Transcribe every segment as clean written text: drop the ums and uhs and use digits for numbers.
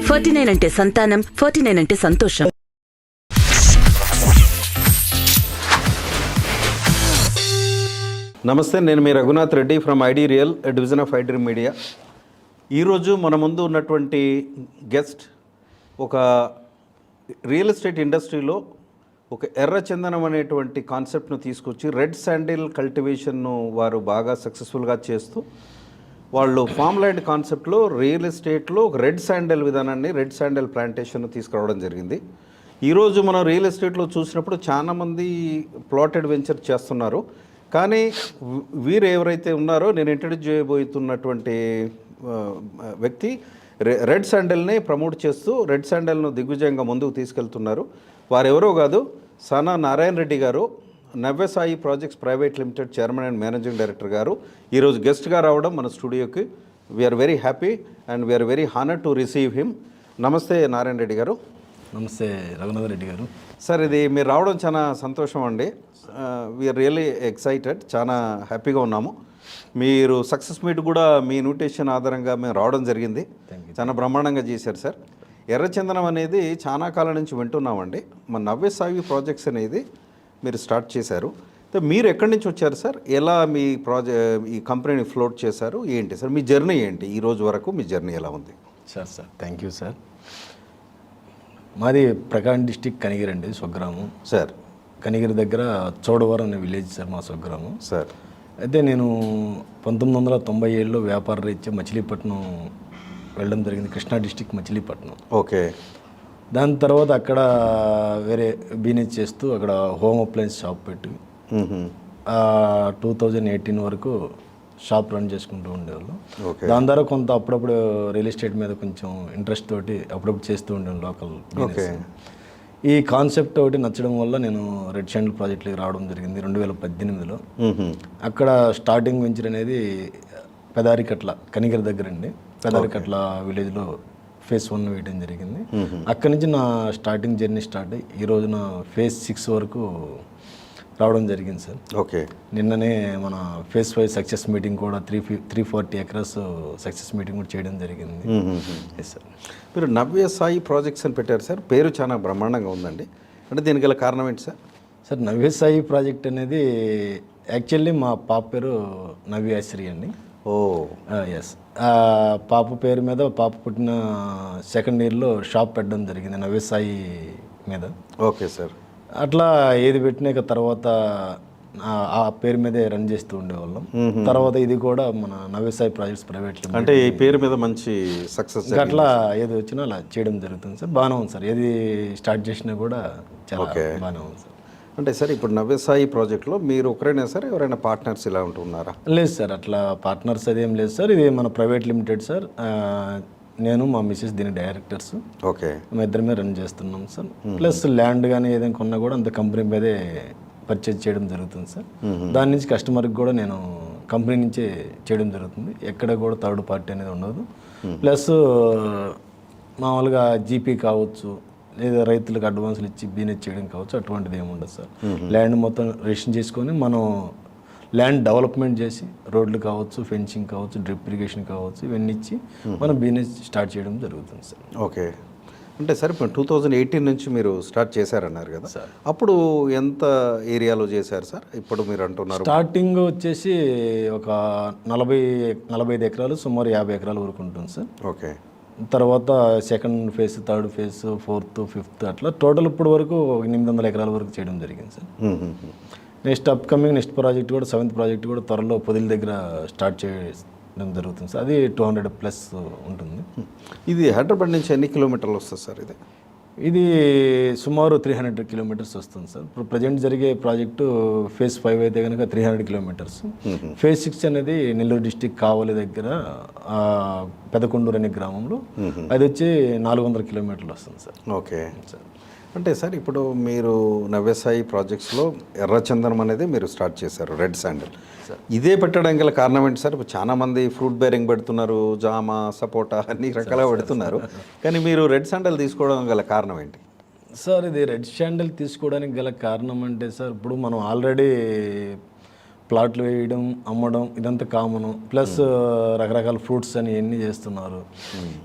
49 అంటే సంతానం, 49 అంటే సంతోషం. నమస్తే, నేను మీ Raghunath Reddy from ID real division of ID media. ఈరోజు మన ముందు ఉన్నటువంటి గెస్ట్ ఒక రియల్ ఎస్టేట్ ఇండస్ట్రీలో ఒక ఎర్ర చందనం అనేటువంటి కాన్సెప్ట్ను తీసుకొచ్చి రెడ్ శాండిల్ కల్టివేషన్ను వారు బాగా సక్సెస్ఫుల్గా చేస్తూ వాళ్ళు ఫామ్ ల్యాండ్ కాన్సెప్ట్లో రియల్ ఎస్టేట్లో ఒక రెడ్ శాండిల్ విధానాన్ని, రెడ్ శాండిల్ ప్లాంటేషన్ను తీసుకురావడం జరిగింది. ఈరోజు మనం రియల్ ఎస్టేట్లో చూసినప్పుడు చాలామంది ప్లాటెడ్ వెంచర్ చేస్తున్నారు. కానీ వీరు ఎవరైతే ఉన్నారో నేను ఇంట్రడ్యూస్ చేయబోతున్నటువంటి వ్యక్తి రెడ్ శాండిల్ని ప్రమోట్ చేస్తూ రెడ్ శాండిల్ను దిగ్విజయంగా ముందుకు తీసుకెళ్తున్నారు. వారెవరో కాదు, సనా నారాయణ రెడ్డి గారు, Navyasai projects private limited chairman and managing director గారు ఈరోజు గెస్ట్గా రావడం మన స్టూడియోకి. We are very happy and we are very honour to receive him. నమస్తే నారాయణ రెడ్డి గారు. నమస్తే రఘునాథ్ రెడ్డి గారు. సార్, ఇది మీరు రావడం చాలా సంతోషం అండి. వీఆర్ రియల్లీ ఎక్సైటెడ్, చాలా హ్యాపీగా ఉన్నాము. మీరు సక్సెస్ మీట్ కూడా మీ ఇన్విటేషన్ ఆధారంగా మేము రావడం జరిగింది. చాలా బ్రహ్మాండంగా చేశారు సార్. ఎర్రచందనం అనేది చాలా కాలం నుంచి వింటున్నామండి. మన నవ్యసాయి ప్రాజెక్ట్స్ అనేది మీరు స్టార్ట్ చేశారు. మీరు ఎక్కడి నుంచి వచ్చారు సార్? ఎలా మీ ఈ కంపెనీని ఫ్లోట్ చేశారు? ఏంటి సార్ మీ జర్నీ ఏంటి? ఈ రోజు వరకు మీ జర్నీ ఎలా ఉంది? Sir thank you sir. మాది ప్రకాశం డిస్టిక్ కనిగిరి అండి, స్వగ్రామం సార్. కనిగిరి దగ్గర చౌడవరం అనే విలేజ్ సార్ మా స్వగ్రామం సార్. అయితే నేను 1997లో వ్యాపార రీత్యా మచిలీపట్నం వెళ్ళడం జరిగింది, కృష్ణా డిస్టిక్ మచిలీపట్నం. ఓకే. దాని తర్వాత అక్కడ వేరే బిజినెస్ చేస్తూ అక్కడ హోమ్ అప్లయన్స్ షాప్ పెట్టి 2018 వరకు షాప్ రన్ చేసుకుంటూ ఉండేవాళ్ళం. దాని ద్వారా కొంత అప్పుడప్పుడు రియల్ ఎస్టేట్ మీద కొంచెం ఇంట్రెస్ట్ తోటి అప్పుడప్పుడు చేస్తూ ఉండేవాళ్ళం లోకల్ బిజినెస్. ఈ కాన్సెప్ట్ ఒకటి నచ్చడం వల్ల నేను రెడ్ శాండిల్ ప్రాజెక్ట్కి రావడం జరిగింది 2018లో. అక్కడ స్టార్టింగ్ వెంచర్ అనేది పెదారికట్ల కనిగిరి దగ్గర అండి, పెదారికట్ల విలేజ్లో ఫేజ్ 1 వేయడం జరిగింది. అక్కడి నుంచి నా స్టార్టింగ్ జర్నీ స్టార్ట్ అయ్యి ఈరోజు నా ఫేజ్ 6 వరకు రావడం జరిగింది సార్. ఓకే. నిన్ననే మన ఫేజ్ 5 సక్సెస్ మీటింగ్ కూడా 340 ఎకరాస్ సక్సెస్ మీటింగ్ కూడా చేయడం జరిగింది. Yes sir. మీరు నవ్యసాయి ప్రాజెక్ట్స్ అని పెట్టారు సార్, పేరు చాలా బ్రహ్మాండంగా ఉందండి. అంటే దీనికి గల కారణం ఏంటి సార్? సార్, నవ్యసాయి ప్రాజెక్ట్ అనేది యాక్చువల్లీ మా పాప పేరు నవ్యాశ్రీ అండి. ఎస్. పాప పేరు మీద పాప పుట్టిన సెకండ్ ఇయర్లో షాప్ పెట్టడం జరిగింది నవ్యసాయి మీద. Okay sir. అట్లా ఏది పెట్టినాక తర్వాత ఆ పేరు మీదే రన్ చేస్తూ ఉండేవాళ్ళం. తర్వాత ఇది కూడా మన నవ్యసాయి ప్రాజెక్ట్స్ ప్రైవేట్ లిమిటెడ్, అంటే ఈ పేరు మీద మంచి సక్సెస్, అట్లా ఏది వచ్చినా అలా చేయడం జరుగుతుంది సార్. బాగానే ఉంది సార్, ఏది స్టార్ట్ చేసినా కూడా చాలా బాగానే ఉంది సార్. అంటే సార్ ఇప్పుడు నవ్యసాయి ప్రాజెక్ట్లో మీరు ఒకరైనా సార్, ఎవరైనా పార్ట్నర్స్ ఇలా ఉంటున్నారా? లేదు సార్, అట్లా పార్ట్నర్స్ అదేం లేదు సార్. ఇది మన ప్రైవేట్ లిమిటెడ్ సార్. నేను మా మిస్సెస్ దీని డైరెక్టర్స్. ఓకే. మేము ఇద్దరమే రన్ చేస్తున్నాం సార్. ప్లస్ ల్యాండ్ కానీ ఏదైనా కొన్నా కూడా అంత కంపెనీ మీదే పర్చేజ్ చేయడం జరుగుతుంది సార్. దాని నుంచి కస్టమర్కి కూడా నేను కంపెనీ నుంచే చేయడం జరుగుతుంది. ఎక్కడ కూడా థర్డ్ పార్టీ అనేది ఉండదు. ప్లస్ మామూలుగా జీపీ కావచ్చు, లేదా రైతులకు అడ్వాన్సులు ఇచ్చి బిజినెస్ చేయడం కావచ్చు, అటువంటిది ఏమి ఉండదు సార్. ల్యాండ్ మొత్తం రిజిస్ట్రేషన్ చేసుకొని మనం ల్యాండ్ డెవలప్మెంట్ చేసి రోడ్లు కావచ్చు, ఫెన్సింగ్ కావచ్చు, డ్రిప్ ఇరిగేషన్ కావచ్చు, ఇవన్నీ ఇచ్చి మనం బిజినెస్ స్టార్ట్ చేయడం జరుగుతుంది సార్. ఓకే. అంటే సార్ ఇప్పుడు 2018 నుంచి మీరు స్టార్ట్ చేశారన్నారు కదా సార్, అప్పుడు ఎంత ఏరియాలో చేశారు సార్? ఇప్పుడు మీరు అంటున్నారు స్టార్టింగ్ వచ్చేసి ఒక 45 ఎకరాలు, సుమారు 50 ఎకరాల వరకు ఉంటుంది సార్. ఓకే. తర్వాత second phase, third phase, 4th, 5th అట్లా టోటల్ ఇప్పుడు వరకు 800 ఎకరాల వరకు చేయడం జరిగింది సార్. నెక్స్ట్ ప్రాజెక్ట్ కూడా 7th ప్రాజెక్ట్ కూడా త్వరలో పొదిల దగ్గర స్టార్ట్ చేయడం జరుగుతుంది సార్. అది 200+ ఉంటుంది. ఇది హైదరాబాద్ నుంచి ఎన్ని కిలోమీటర్లు వస్తుంది సార్? ఇది సుమారు 300 కిలోమీటర్స్ వస్తుంది సార్. ఇప్పుడు ప్రజెంట్ జరిగే ప్రాజెక్టు ఫేజ్ 5 అయితే కనుక 300 కిలోమీటర్స్. ఫేజ్ 6 అనేది నెల్లూరు డిస్టిక్ కావలి దగ్గర పెదకొండూరు అనే గ్రామంలో, అది వచ్చి 400 కిలోమీటర్లు వస్తుంది సార్. Okay sir. అంటే సార్ ఇప్పుడు మీరు నవ్యసాయి ప్రాజెక్ట్స్లో ఎర్రచందనం అనేది మీరు స్టార్ట్ చేశారు, రెడ్ శాండిల్. ఇదే పెట్టడానికి గల కారణం ఏంటి సార్? ఇప్పుడు చాలామంది ఫ్రూట్ బేరింగ్ పెడుతున్నారు, జామ, సపోటా అన్ని రకాలుగా పెడుతున్నారు, కానీ మీరు రెడ్ శాండిల్ తీసుకోవడం గల కారణం ఏంటి సార్? ఇది రెడ్ శాండిల్ తీసుకోవడానికి గల కారణం అంటే సార్, ఇప్పుడు మనం ఆల్రెడీ ప్లాట్లు వేయడం, అమ్మడం ఇదంతా కామను. ప్లస్ రకరకాల ఫ్రూట్స్ అని ఇవన్నీ చేస్తున్నారు.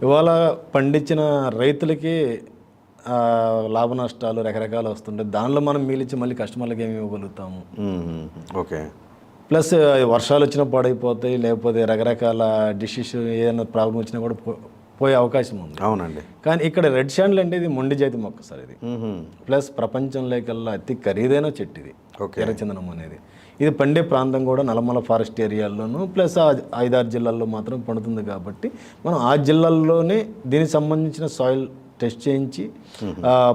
ఇవాళ పండించిన రైతులకి లాభ నష్టాలు రకరకాలు వస్తుంటాయి. దానిలో మనం మిగిలించి మళ్ళీ కస్టమర్లకి ఏమి ఇవ్వగలుగుతాము. ఓకే. ప్లస్ వర్షాలు వచ్చినా పాడైపోతాయి, లేకపోతే రకరకాల డిషెస్ ఏదైనా ప్రాబ్లం వచ్చినా కూడా పోయే అవకాశం ఉంది. అవునండి. కానీ ఇక్కడ రెడ్ శాండిల్ అంటే ఇది మొండి జాతి మొక్క సార్ ఇది. ప్లస్ ప్రపంచంలోకల్లా అతి ఖరీదైన చెట్టు ఇది ఎర్రచందనం అనేది. ఇది పండే ప్రాంతం కూడా నల్లమల ఫారెస్ట్ ఏరియాల్లోనూ ప్లస్ 5-6 జిల్లాల్లో మాత్రం పండుతుంది. కాబట్టి మనం ఆ జిల్లాల్లోనే దీనికి సంబంధించిన సాయిల్ టెస్ట్ చేయించి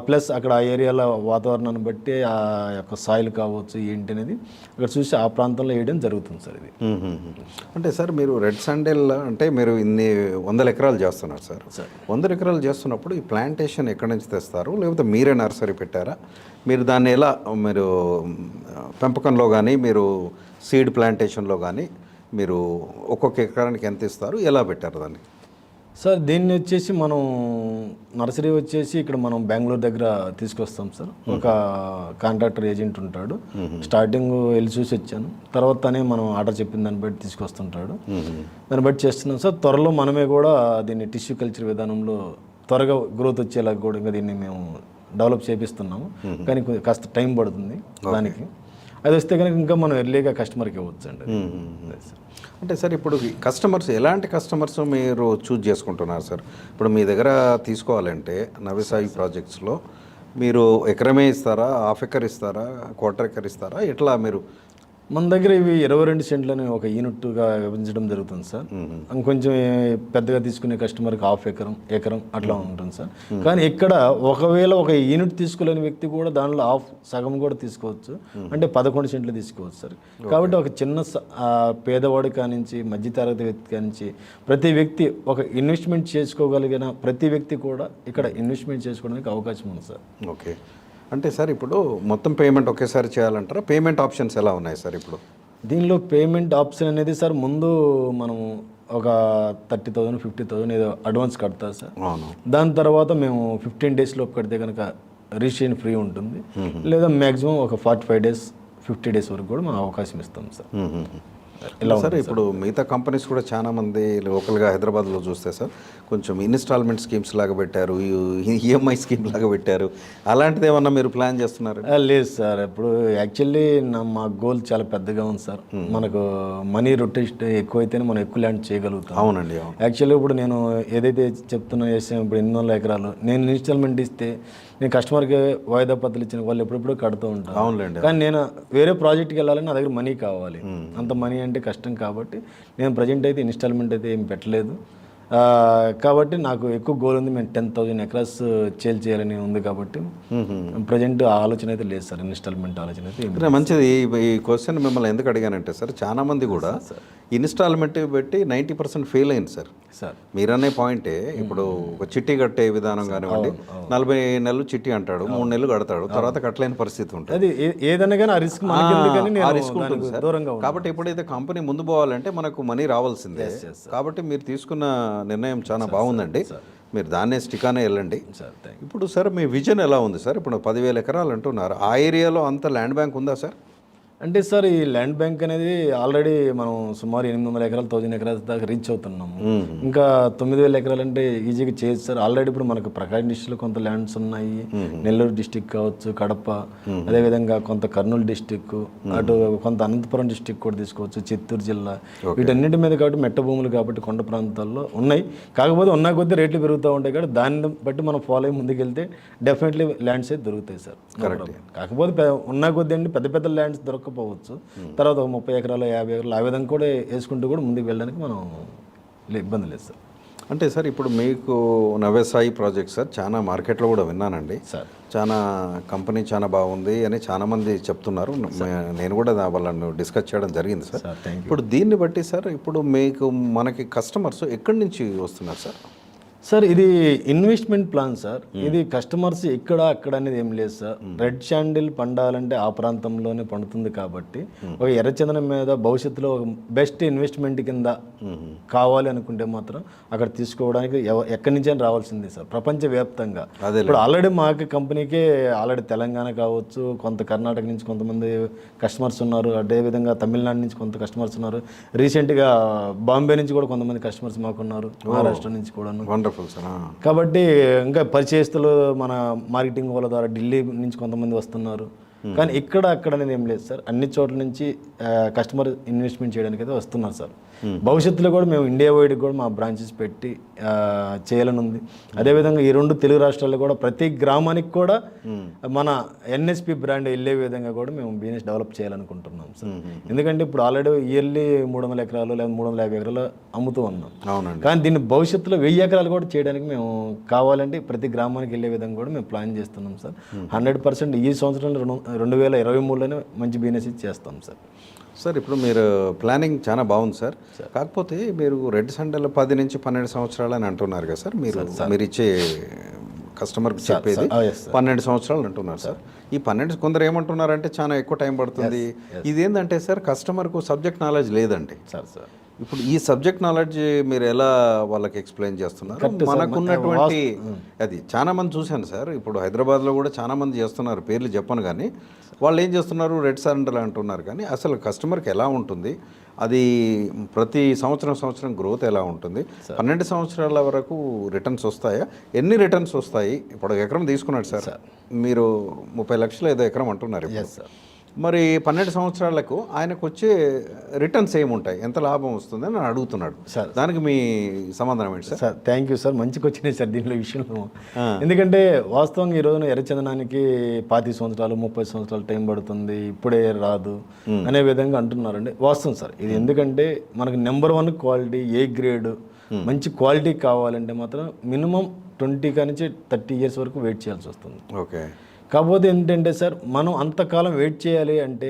ప్లస్ అక్కడ ఆ ఏరియాల వాతావరణాన్ని బట్టి ఆ యొక్క సాయిల్ కావచ్చు ఏంటి అనేది అక్కడ చూసి ఆ ప్రాంతంలో వేయడం జరుగుతుంది సార్ ఇది. అంటే సార్ మీరు రెడ్ శాండిల్ అంటే మీరు ఇన్ని 100 ఎకరాలు చేస్తున్నారు సార్. 100 ఎకరాలు చేస్తున్నప్పుడు ఈ ప్లాంటేషన్ ఎక్కడి నుంచి తెస్తారు, లేకపోతే మీరే నర్సరీ పెట్టారా? మీరు దాన్ని ఎలా మీరు పెంపకంలో కానీ మీరు సీడ్ ప్లాంటేషన్లో కానీ మీరు ఒక్కొక్క ఎకరానికి ఎంత ఇస్తారు, ఎలా పెట్టారు దాన్ని? సార్ దీన్ని వచ్చేసి మనం నర్సరీ వచ్చేసి ఇక్కడ మనం బెంగళూరు దగ్గర తీసుకొస్తాం సార్. ఒక కాంట్రాక్టర్ ఏజెంట్ ఉంటాడు. స్టార్టింగ్ వెళ్ళి చూసి వచ్చాను, తర్వాత తనే మనం ఆర్డర్ చెప్పిన దాన్ని బట్టి తీసుకొస్తుంటాడు. దాన్ని బట్టి చేస్తున్నాం సార్. త్వరలో మనమే కూడా దీన్ని టిష్యూ కల్చర్ విధానంలో త్వరగా గ్రోత్ వచ్చేలా కూడా ఇంకా దీన్ని మేము డెవలప్ చేపిస్తున్నాము. కానీ కాస్త టైం పడుతుంది దానికి. అది వస్తే కనుక ఇంకా మనం ఎర్లీగా కస్టమర్కి ఇవ్వచ్చు అండి. అంటే సార్ ఇప్పుడు కస్టమర్స్ ఎలాంటి కస్టమర్స్ మీరు చూజ్ చేసుకుంటున్నారు సార్? ఇప్పుడు మీ దగ్గర తీసుకోవాలంటే నవ్యసాయి ప్రాజెక్ట్స్లో మీరు ఎకరమే ఇస్తారా, హాఫ్ ఎకర్ ఇస్తారా, క్వార్టర్ ఎకర్ ఇస్తారా, ఎట్లా మీరు? మన దగ్గర ఇవి 22 సెంట్లని ఒక యూనిట్గా విభజించడం జరుగుతుంది సార్. ఇంకొంచెం పెద్దగా తీసుకునే కస్టమర్కి హాఫ్ ఎకరం అట్లా ఉంటుంది సార్. కానీ ఇక్కడ ఒకవేళ ఒక యూనిట్ తీసుకోలేని వ్యక్తి కూడా దానిలో సగం కూడా తీసుకోవచ్చు. అంటే 11 సెంట్లు తీసుకోవచ్చు సార్. కాబట్టి ఒక చిన్న పేదవాడి కానించి మధ్యతరగతి వ్యక్తి కానించి ప్రతి వ్యక్తి ఒక ఇన్వెస్ట్మెంట్ చేసుకోగలిగిన ప్రతి వ్యక్తి కూడా ఇక్కడ ఇన్వెస్ట్మెంట్ చేసుకోవడానికి అవకాశం ఉంది సార్. ఓకే. అంటే సార్ ఇప్పుడు మొత్తం పేమెంట్ ఒకేసారి చేయాలంటారా? పేమెంట్ ఆప్షన్స్ ఎలా ఉన్నాయి సార్ ఇప్పుడు దీనిలో? పేమెంట్ ఆప్షన్ అనేది సార్ ముందు మనం ఒక 30,000 50,000 ఏదో అడ్వాన్స్ కడతారు సార్. అవును. దాని తర్వాత మేము 15 డేస్ లోపు కడితే కనుక రిజిస్ట్రేషన్ ఫ్రీ ఉంటుంది. లేదా మ్యాక్సిమం ఒక 45 డేస్ 50 డేస్ వరకు కూడా మనం అవకాశం ఇస్తాం సార్. ఇలా సార్ ఇప్పుడు మిగతా కంపెనీస్ కూడా చాలా మంది లోకల్గా హైదరాబాద్లో చూస్తే సార్ కొంచెం ఇన్స్టాల్మెంట్ స్కీమ్స్ లాగా పెట్టారు, ఈఎంఐ స్కీమ్ లాగా పెట్టారు. అలాంటిది ఏమన్నా మీరు ప్లాన్ చేస్తున్నారు? లేదు సార్. ఇప్పుడు యాక్చువల్లీ మా గోల్ చాలా పెద్దగా ఉంది సార్. మనకు మనీ రొటేషన్ ఎక్కువైతేనే మనం ఎక్కువ ల్యాండ్ చేయగలుగుతాం. అవునండి. యాక్చువల్లీ ఇప్పుడు నేను ఏదైతే చెప్తున్నా చేసాను ఇప్పుడు 800 ఎకరాలు నేను ఇన్స్టాల్మెంట్ ఇస్తే నేను కస్టమర్కి వాయిదా పద్ధతులు ఇచ్చిన వాళ్ళు ఎప్పుడెప్పుడు కడుతూ ఉంటాను. అవునులేండి. కానీ నేను వేరే ప్రాజెక్ట్కి వెళ్ళాలని నా దగ్గర మనీ కావాలి. అంత మనీ అంటే కష్టం. కాబట్టి నేను ప్రజెంట్ అయితే ఇన్స్టాల్మెంట్ అయితే ఏం పెట్టలేదు. కాబట్టి నాకు ఎక్కువ గోల్ ఉంది. మేము 10,000 ఎకరాస్ చేయాలని ఉంది. కాబట్టి ప్రజెంట్ ఆలోచన అయితే లేదు సార్. ఇన్స్టాల్మెంట్ ఆలోచన అయితే మంచిది. ఈ క్వశ్చన్ మిమ్మల్ని ఎందుకు అడిగానంటే సార్ చాలా మంది కూడా ఇన్స్టాల్మెంట్ పెట్టి 90% ఫెయిల్ అయింది సార్. మీరనే పాయింటే ఇప్పుడు ఒక చిట్టి కట్టే విధానం కానివ్వండి, 40 నెలలు చిట్టి అంటాడు, 3 నెలలు కడతాడు, తర్వాత కట్టలేని పరిస్థితి ఉంటుంది. అది ఏదైనా కానీ ఆ రిస్క్ ఉంటుంది సార్. కాబట్టి ఎప్పుడైతే కంపెనీ ముందు పోవాలంటే మనకు మనీ రావాల్సిందే. కాబట్టి మీరు తీసుకున్న నిర్ణయం చాలా బాగుందండి. మీరు దాన్నే స్టికానే వెళ్ళండి. ఇప్పుడు సార్ మీ విజన్ ఎలా ఉంది సార్? ఇప్పుడు 10,000 ఎకరాలు అంటున్నారు. ఆ ఏరియాలో అంత ల్యాండ్ బ్యాంక్ ఉందా సార్? అంటే సార్ ఈ ల్యాండ్ బ్యాంక్ అనేది ఆల్రెడీ మనం సుమారు 800 ఎకరాలు 1000 ఎకరాల దాకా రీచ్ అవుతున్నాము. ఇంకా 9,000 ఎకరాలు అంటే ఈజీగా చేయొచ్చు సార్. ఆల్రెడీ ఇప్పుడు మనకు ప్రకాశం డిస్ట్రిక్ట్లో కొంత ల్యాండ్స్ ఉన్నాయి. నెల్లూరు డిస్టిక్ కావచ్చు, కడప, అదేవిధంగా కొంత కర్నూలు డిస్టిక్, అటు కొంత అనంతపురం డిస్టిక్ కూడా తీసుకోవచ్చు, చిత్తూరు జిల్లా. వీటన్నిటి మీద కాబట్టి మెట్ట భూములు కాబట్టి కొండ ప్రాంతాల్లో ఉన్నాయి. కాకపోతే ఉన్న కొద్దీ రేట్లు పెరుగుతూ ఉంటాయి. కాబట్టి దాన్ని బట్టి మనం ఫాలో అయ్యి ముందుకెళ్తే డెఫినెట్లీ ల్యాండ్స్ అయితే దొరుకుతాయి సార్. కాకపోతే ఉన్న కొద్దీ అండి పెద్ద పెద్ద ల్యాండ్స్ దొరకకపోవచ్చు. తర్వాత 30 ఎకరాలు 50 ఎకరాలు ఆ విధంగా కూడా వేసుకుంటూ కూడా ముందుకు వెళ్ళడానికి మనం ఇబ్బంది లేదు సార్. అంటే సార్ ఇప్పుడు మీకు నవ్యసాయి ప్రాజెక్ట్ సార్ చాలా మార్కెట్లో కూడా విన్నానండి సార్. చాలా కంపెనీ చాలా బాగుంది అని చాలామంది చెప్తున్నారు. నేను కూడా వాళ్ళని డిస్కస్ చేయడం జరిగింది సార్. ఇప్పుడు దీన్ని బట్టి సార్ ఇప్పుడు మీకు మనకి కస్టమర్స్ ఎక్కడి నుంచి వస్తున్నారు సార్? సార్ ఇది ఇన్వెస్ట్మెంట్ ప్లాన్ సార్. ఇది కస్టమర్స్ ఇక్కడ అక్కడ అనేది ఏం లేదు సార్. రెడ్ శాండిల్ పండాలంటే ఆ ప్రాంతంలోనే పండుతుంది కాబట్టి ఒక ఎర్రచందనం మీద భవిష్యత్తులో ఒక బెస్ట్ ఇన్వెస్ట్మెంట్ కింద కావాలి అనుకుంటే మాత్రం అక్కడ తీసుకోవడానికి ఎక్కడి నుంచి అయినా రావాల్సిందే సార్, ప్రపంచవ్యాప్తంగా. ఇప్పుడు ఆల్రెడీ మాకు కంపెనీకే ఆల్రెడీ తెలంగాణ కావచ్చు, కొంత కర్ణాటక నుంచి కొంతమంది కస్టమర్స్ ఉన్నారు, అదేవిధంగా తమిళనాడు నుంచి కొంత కస్టమర్స్ ఉన్నారు, రీసెంట్గా బాంబే నుంచి కూడా కొంతమంది కస్టమర్స్ మాకు ఉన్నారు, మహారాష్ట్ర నుంచి కూడా. కాబట్టి ఇంకా పరిచయస్తులు మన మార్కెటింగ్ వాళ్ళ ద్వారా ఢిల్లీ నుంచి కొంతమంది వస్తున్నారు. కానీ ఇక్కడ అక్కడ అనేది ఏం లేదు సార్. అన్ని చోట్ల నుంచి కస్టమర్ ఇన్వెస్ట్మెంట్ చేయడానికి అయితే వస్తున్నారు సార్. భవిష్యత్తులో కూడా మేము ఇండియా వైడ్కి కూడా మా బ్రాంచెస్ పెట్టి చేయాలని ఉంది. అదేవిధంగా ఈ 2 తెలుగు రాష్ట్రాల్లో కూడా ప్రతి గ్రామానికి కూడా మన ఎన్ఎస్పి బ్రాండ్ వెళ్ళే విధంగా కూడా మేము బిజినెస్ డెవలప్ చేయాలనుకుంటున్నాం సార్. ఎందుకంటే ఇప్పుడు ఆల్రెడీ ఇయర్లీ 300 ఎకరాలు లేదా 350 ఎకరాలు అమ్ముతూ ఉన్నాం. కానీ దీన్ని భవిష్యత్తులో 1000 ఎకరాలు కూడా చేయడానికి మేము కావాలంటే ప్రతి గ్రామానికి వెళ్ళే విధంగా కూడా మేము ప్లాన్ చేస్తున్నాం సార్. 100% ఈ సంవత్సరంలో 2023లోనే మంచి బిజినెస్ చేస్తాం సార్. సార్ ఇప్పుడు మీరు ప్లానింగ్ చాలా బాగుంది సార్. కాకపోతే మీరు రెడ్ శాండిల్ 10 నుంచి 12 సంవత్సరాలు అని అంటున్నారు కదా సార్. మీరు ఇచ్చే కస్టమర్కి చెప్పేది 12 సంవత్సరాలు అంటున్నారు సార్. ఈ 12 కొందరు ఏమంటున్నారంటే చాలా ఎక్కువ టైం పడుతుంది. ఇదేంటంటే సార్ కస్టమర్కు సబ్జెక్ట్ నాలెడ్జ్ లేదండి సార్. ఇప్పుడు ఈ సబ్జెక్ట్ నాలెడ్జ్ మీరు ఎలా వాళ్ళకి ఎక్స్ప్లెయిన్ చేస్తున్నారు? మనకున్నటువంటి అది చాలా మంది చూశాను సార్. ఇప్పుడు హైదరాబాద్లో కూడా చాలా మంది చేస్తున్నారు, పేర్లు చెప్పను కానీ వాళ్ళు ఏం చేస్తున్నారు, రెడ్ శాండిల్ అంటున్నారు. కానీ అసలు కస్టమర్కి ఎలా ఉంటుంది, అది ప్రతి సంవత్సరం గ్రోత్ ఎలా ఉంటుంది, 12 సంవత్సరాల వరకు రిటర్న్స్ వస్తాయా, ఎన్ని రిటర్న్స్ వస్తాయి? ఇప్పుడు ఎకరం తీసుకున్నాడు సార్, మీరు 30 లక్షలు ఏదో ఎకరం అంటున్నారు. మరి 12 సంవత్సరాలకు ఆయనకు వచ్చే రిటర్న్స్ ఏముంటాయి, ఎంత లాభం వస్తుంది అని అడుగుతున్నాడు సార్. దానికి మీ సమాధానం ఏంటి sir? Sir thank you sir, మంచిగా వచ్చినాయి సార్ దీనిలో విషయంలో. ఎందుకంటే వాస్తవంగా ఈ రోజున ఎర్రచందనానికి 25 సంవత్సరాలు 30 సంవత్సరాలు టైం పడుతుంది, ఇప్పుడే రాదు అనే విధంగా అంటున్నారండి. వాస్తవం సార్ ఇది. ఎందుకంటే మనకు నెంబర్ 1 క్వాలిటీ, ఏ గ్రేడ్ మంచి క్వాలిటీ కావాలంటే మాత్రం మినిమం 20 నుంచి 30 ఇయర్స్ వరకు వెయిట్ చేయాల్సి వస్తుంది. ఓకే. కాకపోతే ఏంటంటే సార్ మనం అంతకాలం వెయిట్ చేయాలి అంటే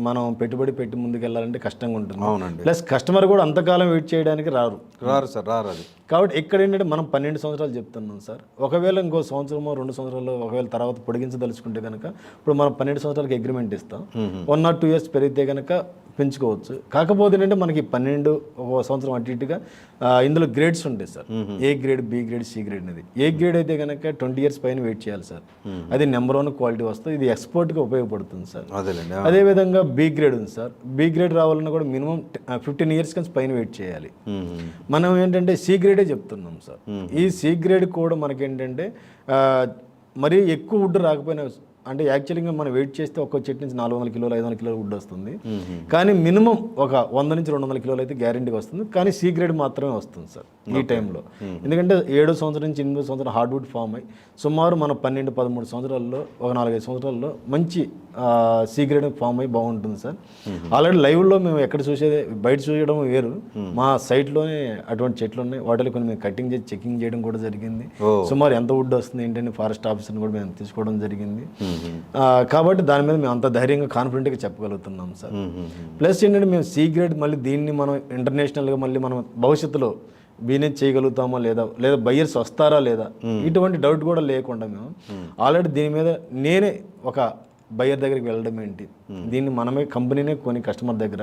మనం పెట్టుబడి పెట్టి ముందుకు వెళ్ళాలంటే కష్టంగా ఉంటుంది. అవునండి. ప్లస్ కస్టమర్ కూడా అంతకాలం వెయిట్ చేయడానికి రారు సార్, రారు. అది కాబట్టి ఇక్కడ ఏంటంటే మనం 12 సంవత్సరాలు చెప్తున్నాం సార్. ఒకవేళ ఇంకో సంవత్సరమో 2 సంవత్సరాలు ఒకవేళ తర్వాత పొడిగించదలుచుకుంటే కనుక ఇప్పుడు మనం 12 సంవత్సరాలకి అగ్రిమెంట్ ఇస్తాం. 1 or 2 years పెరిగితే కనుక పెంచుకోవచ్చు. కాకపోతే ఏంటంటే మనకి 12 ఒక సంవత్సరం అటు ఇటుగా ఇందులో గ్రేడ్స్ ఉంటాయి sir. A grade, B grade, C grade అనేది. ఏ గ్రేడ్ అయితే కనుక 20 years పైన వెయిట్ చేయాలి సార్. అది నెంబర్ 1 క్వాలిటీ వస్తుంది. ఇది ఎక్స్పోర్ట్కి ఉపయోగపడుతుంది సార్. అదేవిధంగా బి గ్రేడ్ ఉంది సార్. బి గ్రేడ్ రావాలన్నా కూడా మినిమం 15 years కంటే పైన వెయిట్ చేయాలి. మనం ఏంటంటే సి గ్రేడే చెప్తున్నాం సార్. ఈ సి గ్రేడ్ కూడా మనకేంటంటే మరీ ఎక్కువ వుడ్ రాకపోయినా, అంటే యాక్చువల్గా మనం వెయిట్ చేస్తే ఒక్కో చెట్టు నుంచి 400 కిలోలు 500 కిలోలు వుడ్ వస్తుంది. కానీ మినిమం ఒక 100 నుంచి 200 కిలోలు అయితే గ్యారెంటీగా వస్తుంది. కానీ సి గ్రేడ్ మాత్రమే వస్తుంది సార్ ఈ టైంలో. ఎందుకంటే 7 సంవత్సరం నుంచి 8 సంవత్సరం హార్డ్వుడ్ ఫామ్ అయ్యి సుమారు మన 12-13 సంవత్సరాల్లో ఒక 4-5 సంవత్సరాల్లో మంచి సి గ్రేడ్ ఫామ్ అయ్యి బాగుంటుంది సార్. ఆల్రెడీ లైవ్లో మేము ఎక్కడ చూసేది, బయట చూడడం వేరు, మా సైట్లోనే అటువంటి చెట్లు ఉన్నాయి. వాటిలో కొన్ని మేము కటింగ్ చేసి చెకింగ్ చేయడం కూడా జరిగింది. సుమారు ఎంత వుడ్ వస్తుంది ఏంటంటే ఫారెస్ట్ ఆఫీసర్ని కూడా మేము తీసుకోవడం జరిగింది. కాబట్టి దాని మీద మేము అంత ధైర్యంగా కాన్ఫిడెంట్గా చెప్పగలుగుతున్నాం సార్. ప్లస్ ఏంటంటే మేము సి గ్రేడ్ మళ్ళీ దీన్ని మనం ఇంటర్నేషనల్గా మళ్ళీ మనం భవిష్యత్తులో బిజినెస్ చేయగలుగుతామా లేదా బయ్యర్స్ వస్తారా లేదా ఇటువంటి డౌట్ కూడా లేకుండా మేము ఆల్రెడీ దీని మీద నేనే ఒక బయ్యర్ దగ్గరికి వెళ్ళడం ఏంటి, దీన్ని మనమే కంపెనీనే కొని కస్టమర్ దగ్గర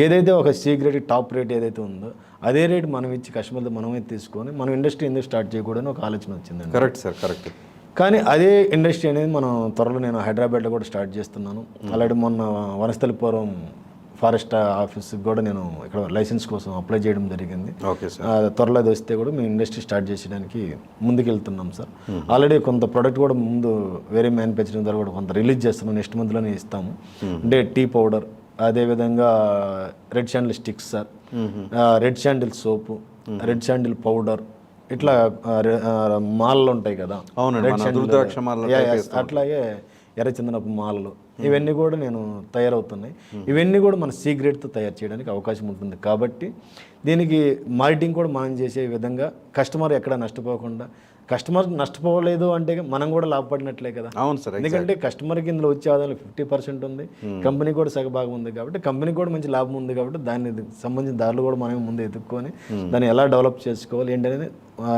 ఏదైతే ఒక సి గ్రేడ్ టాప్ రేట్ ఏదైతే ఉందో అదే రేట్ మనం ఇచ్చి కస్టమర్ మనమే తీసుకొని మనం ఇండస్ట్రీ ఎందుకు స్టార్ట్ చేయకూడదని ఒక ఆలోచన వచ్చిందండి. Correct sir, correct. కానీ అదే ఇండస్ట్రీ అనేది మనం త్వరలో నేను హైదరాబాద్లో కూడా స్టార్ట్ చేస్తున్నాను. అలాగే మొన్న వనస్థలిపురం ఫారెస్ట్ ఆఫీస్కి కూడా నేను ఇక్కడ లైసెన్స్ కోసం అప్లై చేయడం జరిగింది. Okay sir. త్వరలో అది వస్తే కూడా మేము ఇండస్ట్రీ స్టార్ట్ చేసేయడానికి ముందుకు వెళ్తున్నాం సార్. ఆల్రెడీ కొంత ప్రోడక్ట్ కూడా ముందు వేరే మ్యానుఫ్యాక్చరింగ్ ద్వారా కూడా కొంత రిలీజ్ చేస్తున్నాం. నెక్స్ట్ మంత్లోనే ఇస్తాము. అంటే టీ పౌడర్, అదేవిధంగా red sandal sticks sir, red sandal soap, red sandal powder, ఇట్లా మాలలు ఉంటాయి కదా, అట్లాగే ఎర్రచందనపు మాలలు, ఇవన్నీ కూడా నేను తయారవుతున్నాయి. ఇవన్నీ కూడా మన సి గ్రేడ్తో తయారు చేయడానికి అవకాశం ఉంటుంది. కాబట్టి దీనికి మార్కెటింగ్ కూడా మనం చేసే విధంగా కస్టమర్ ఎక్కడ నష్టపోకుండా, కస్టమర్ నష్టపోలేదు అంటే మనం కూడా లాభపడినట్లే కదా. అవును సార్. ఎందుకంటే కస్టమర్కి ఇందులో వచ్చే ఆదాయం 50% ఉంది, కంపెనీ కూడా సగభాగం ఉంది. కాబట్టి కంపెనీకి కూడా మంచి లాభం ఉంది. కాబట్టి దానికి సంబంధించిన దారులు కూడా మనం ముందు ఎదుర్కొని దాన్ని ఎలా డెవలప్ చేసుకోవాలి ఏంటనేది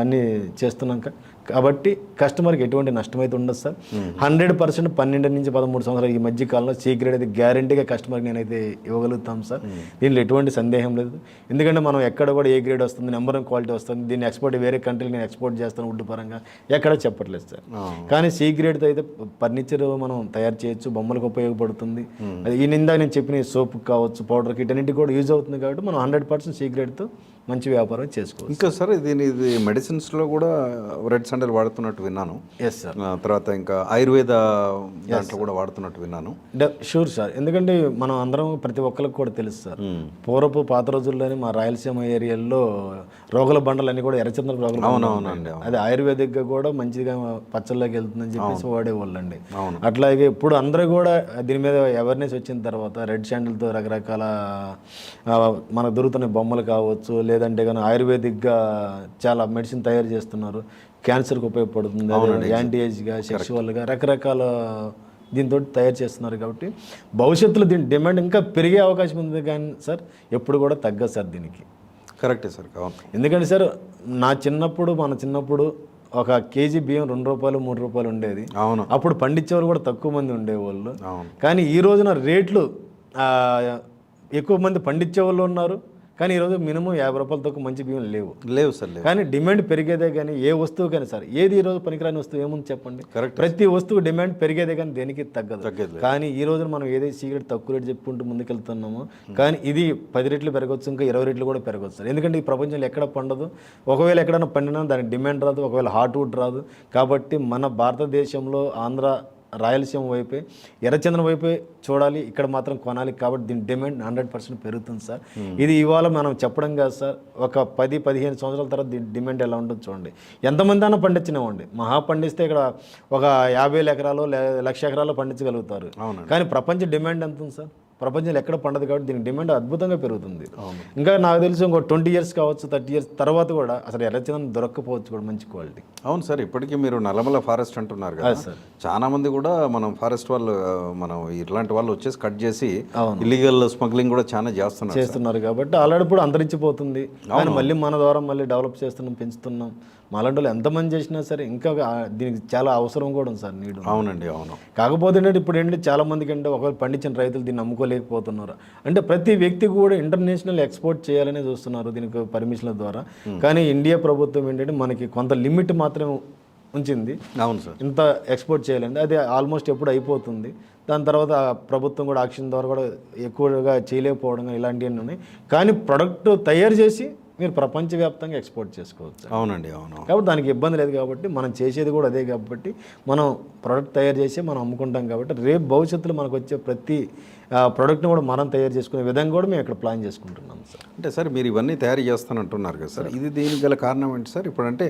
అన్నీ చేస్తున్నాం కాబట్టి కస్టమర్కి ఎటువంటి నష్టమైతే ఉండదు సార్. 100% 12 నుంచి 13 సంవత్సరాలు ఈ మధ్య కాలంలో సి గ్రేడ్ అయితే గ్యారంటీగా కస్టమర్కి నేనైతే ఇవ్వగలుగుతాం సార్. దీనిలో ఎటువంటి సందేహం లేదు. ఎందుకంటే మనం ఎక్కడ కూడా ఏ గ్రేడ్ వస్తుంది, నెంబర్ 1 క్వాలిటీ వస్తుంది, దీన్ని ఎక్స్పోర్ట్ వేరే కంట్రీకి నేను ఎక్స్పోర్ట్ చేస్తాను వుడ్ పరంగా ఎక్కడ చెప్పట్లేదు సార్. కానీ సి గ్రేడ్తో అయితే ఫర్నిచర్ మనం తయారు చేయొచ్చు, బొమ్మలకు ఉపయోగపడుతుంది. అది ఈ నిందా నేను చెప్పిన సోప్ కావచ్చు, పౌడర్ కిట్ అన్నింటికి కూడా యూజ్ అవుతుంది కాబట్టి మనం 100% సి గ్రేడ్తో మంచి వ్యాపారం చేసుకోవచ్చు. ఇంకా సార్ ఇది మెడిసిన్స్లో కూడా రెడ్ శాండల్ వాడుతున్నట్టు విన్నాను. Yes sir. తర్వాత ఇంకా ఆయుర్వేద దాంట్లో కూడా వాడుతున్నట్టు విన్నాను. Sure sir. ఎందుకంటే మనం అందరం ప్రతి ఒక్కరికి కూడా తెలుసు సార్. పూర్వపు పాత రోజుల్లోనే మా రాయలసీమ ఏరియాలో రోగుల బండలు అన్ని కూడా ఎర్రచందనం రోగులు. అవునవునండి. అది ఆయుర్వేదిక్గా కూడా మంచిగా పచ్చళ్ళకి వెళ్తుందని చెప్పేసి వాడేవాళ్ళు అండి. అట్లాగే ఇప్పుడు అందరూ కూడా దీని మీద అవేర్నెస్ వచ్చిన తర్వాత రెడ్ శాండిల్తో రకరకాల మనకు దొరుకుతున్న బొమ్మలు కావచ్చు, లేదంటే కానీ ఆయుర్వేదిక్గా చాలా మెడిసిన్ తయారు చేస్తున్నారు. క్యాన్సర్కి ఉపయోగపడుతుంది, యాంటీ ఏజ్గా, సెక్సువల్గా రకరకాల దీంతో తయారు చేస్తున్నారు. కాబట్టి భవిష్యత్తులో దీని డిమాండ్ ఇంకా పెరిగే అవకాశం ఉంది. కానీ సార్ ఎప్పుడు కూడా తగ్గదు సార్ దీనికి. కరెక్టే సార్. ఎందుకంటే సార్ మన చిన్నప్పుడు ఒక కేజీ బియ్యం 2 రూపాయలు 3 రూపాయలు ఉండేది. అవును. అప్పుడు పండించేవాళ్ళు కూడా తక్కువ మంది ఉండేవాళ్ళు. కానీ ఈ రోజున రేట్లు ఎక్కువ మంది పండించే వాళ్ళు ఉన్నారు. కానీ ఈరోజు మినిమం 50 రూపాయల తక్కువ మంచి బియ్యం లేవు సార్. కానీ డిమాండ్ పెరిగేదే కానీ ఏ వస్తువు కానీ సార్, ఏది ఈరోజు పనికిరాని వస్తువు ఏముంది చెప్పండి. ప్రతి వస్తువు డిమాండ్ పెరిగేదే కానీ దేనికి తగ్గదు. కానీ ఈ రోజున మనం ఏదైతే సిగరెట్ తక్కువ రేటు చెప్పుకుంటూ ముందుకెళ్తున్నామో, కానీ ఇది 10 రెట్లు పెరగవచ్చు, ఇంకా 20 రెట్లు కూడా పెరగవచ్చు సార్. ఎందుకంటే ఈ ప్రపంచంలో ఎక్కడ పండదు. ఒకవేళ ఎక్కడైనా పండినా దానికి డిమాండ్ రాదు, ఒకవేళ హార్ట్ వుడ్ రాదు. కాబట్టి మన భారతదేశంలో ఆంధ్ర రాయలసీమ వైపే, ఎర్రచందనం వైపే చూడాలి, ఇక్కడ మాత్రం కొనాలి. కాబట్టి దీని డిమాండ్ 100% పెరుగుతుంది సార్. ఇది ఇవాళ మనం చెప్పడం కాదు సార్. ఒక 10-15 సంవత్సరాల తర్వాత దీని డిమాండ్ ఎలా ఉంటుందో చూడండి. ఎంతమంది అన్నా పండించినామండి. మహా పండిస్తే ఇక్కడ ఒక 50,000 ఎకరాలు 1,00,000 ఎకరాలు పండించగలుగుతారు. కానీ ప్రపంచ డిమాండ్ ఎంత ఉంది సార్? ప్రపంచంలో ఎక్కడ పండదు. కాబట్టి దీని డిమాండ్ అద్భుతంగా పెరుగుతుంది. ఇంకా నాకు తెలిసి ఇంకో 20 ఇయర్స్ కావచ్చు, 30 ఇయర్స్ తర్వాత కూడా అసలు ఎర్రచందనం దొరక్కపోవచ్చు కూడా మంచి క్వాలిటీ. అవును సార్. ఇప్పటికీ మీరు నల్లమల ఫారెస్ట్ అంటున్నారు కదా సార్. చాలా మంది కూడా మనం ఫారెస్ట్ వాళ్ళు ఇట్లాంటి వాళ్ళు వచ్చేసి కట్ చేసి ఇల్లీగల్ స్మగ్లింగ్ కూడా చాలా చేస్తున్నారు. కాబట్టి ఆల్రెడీ ఇప్పుడు అంతరించిపోతుంది. కానీ మళ్ళీ మన ద్వారా మళ్ళీ డెవలప్ చేస్తున్నాం, పెంచుతున్నాం. మాలాంటి వాళ్ళు ఎంతమంది చేసినా సరే ఇంకా దీనికి చాలా అవసరం కూడా ఉంది సార్, నీడు. అవునండి, అవును. కాకపోతే ఏంటంటే ఇప్పుడు ఏంటంటే చాలా మందికి అంటే ఒకవేళ పండించిన రైతులు దీన్ని నమ్ముకోలేకపోతున్నారు. అంటే ప్రతి వ్యక్తి కూడా ఇంటర్నేషనల్ ఎక్స్పోర్ట్ చేయాలనే చూస్తున్నారు దీనికి పర్మిషన్ల ద్వారా. కానీ ఇండియా ప్రభుత్వం ఏంటంటే మనకి కొంత లిమిట్ మాత్రమే ఉంచింది. అవును సార్. ఇంత ఎక్స్పోర్ట్ చేయాలండి. అది ఆల్మోస్ట్ ఎప్పుడు అయిపోతుంది. దాని తర్వాత ప్రభుత్వం కూడా ఆక్షన్ ద్వారా కూడా ఎక్కువగా చేయలేకపోవడం ఇలాంటివన్నీ ఉన్నాయి. కానీ ప్రొడక్ట్ తయారు చేసి మీరు ప్రపంచవ్యాప్తంగా ఎక్స్పోర్ట్ చేసుకోవచ్చు. అవునండి, అవును. కాబట్టి దానికి ఇబ్బంది లేదు. కాబట్టి మనం చేసేది కూడా అదే. కాబట్టి మనం ప్రోడక్ట్ తయారు చేసి మనం అమ్ముకుంటాం. కాబట్టి రేపు భవిష్యత్తులో మనకు వచ్చే ప్రతి ప్రోడక్ట్ని కూడా మనం తయారు చేసుకునే విధంగా కూడా మేము ఇక్కడ ప్లాన్ చేసుకుంటున్నాం సార్. అంటే సార్ మీరు ఇవన్నీ తయారు చేస్తానంటున్నారు కదా సార్, ఇది దీనికి గల కారణం ఏంటి సార్? ఇప్పుడు అంటే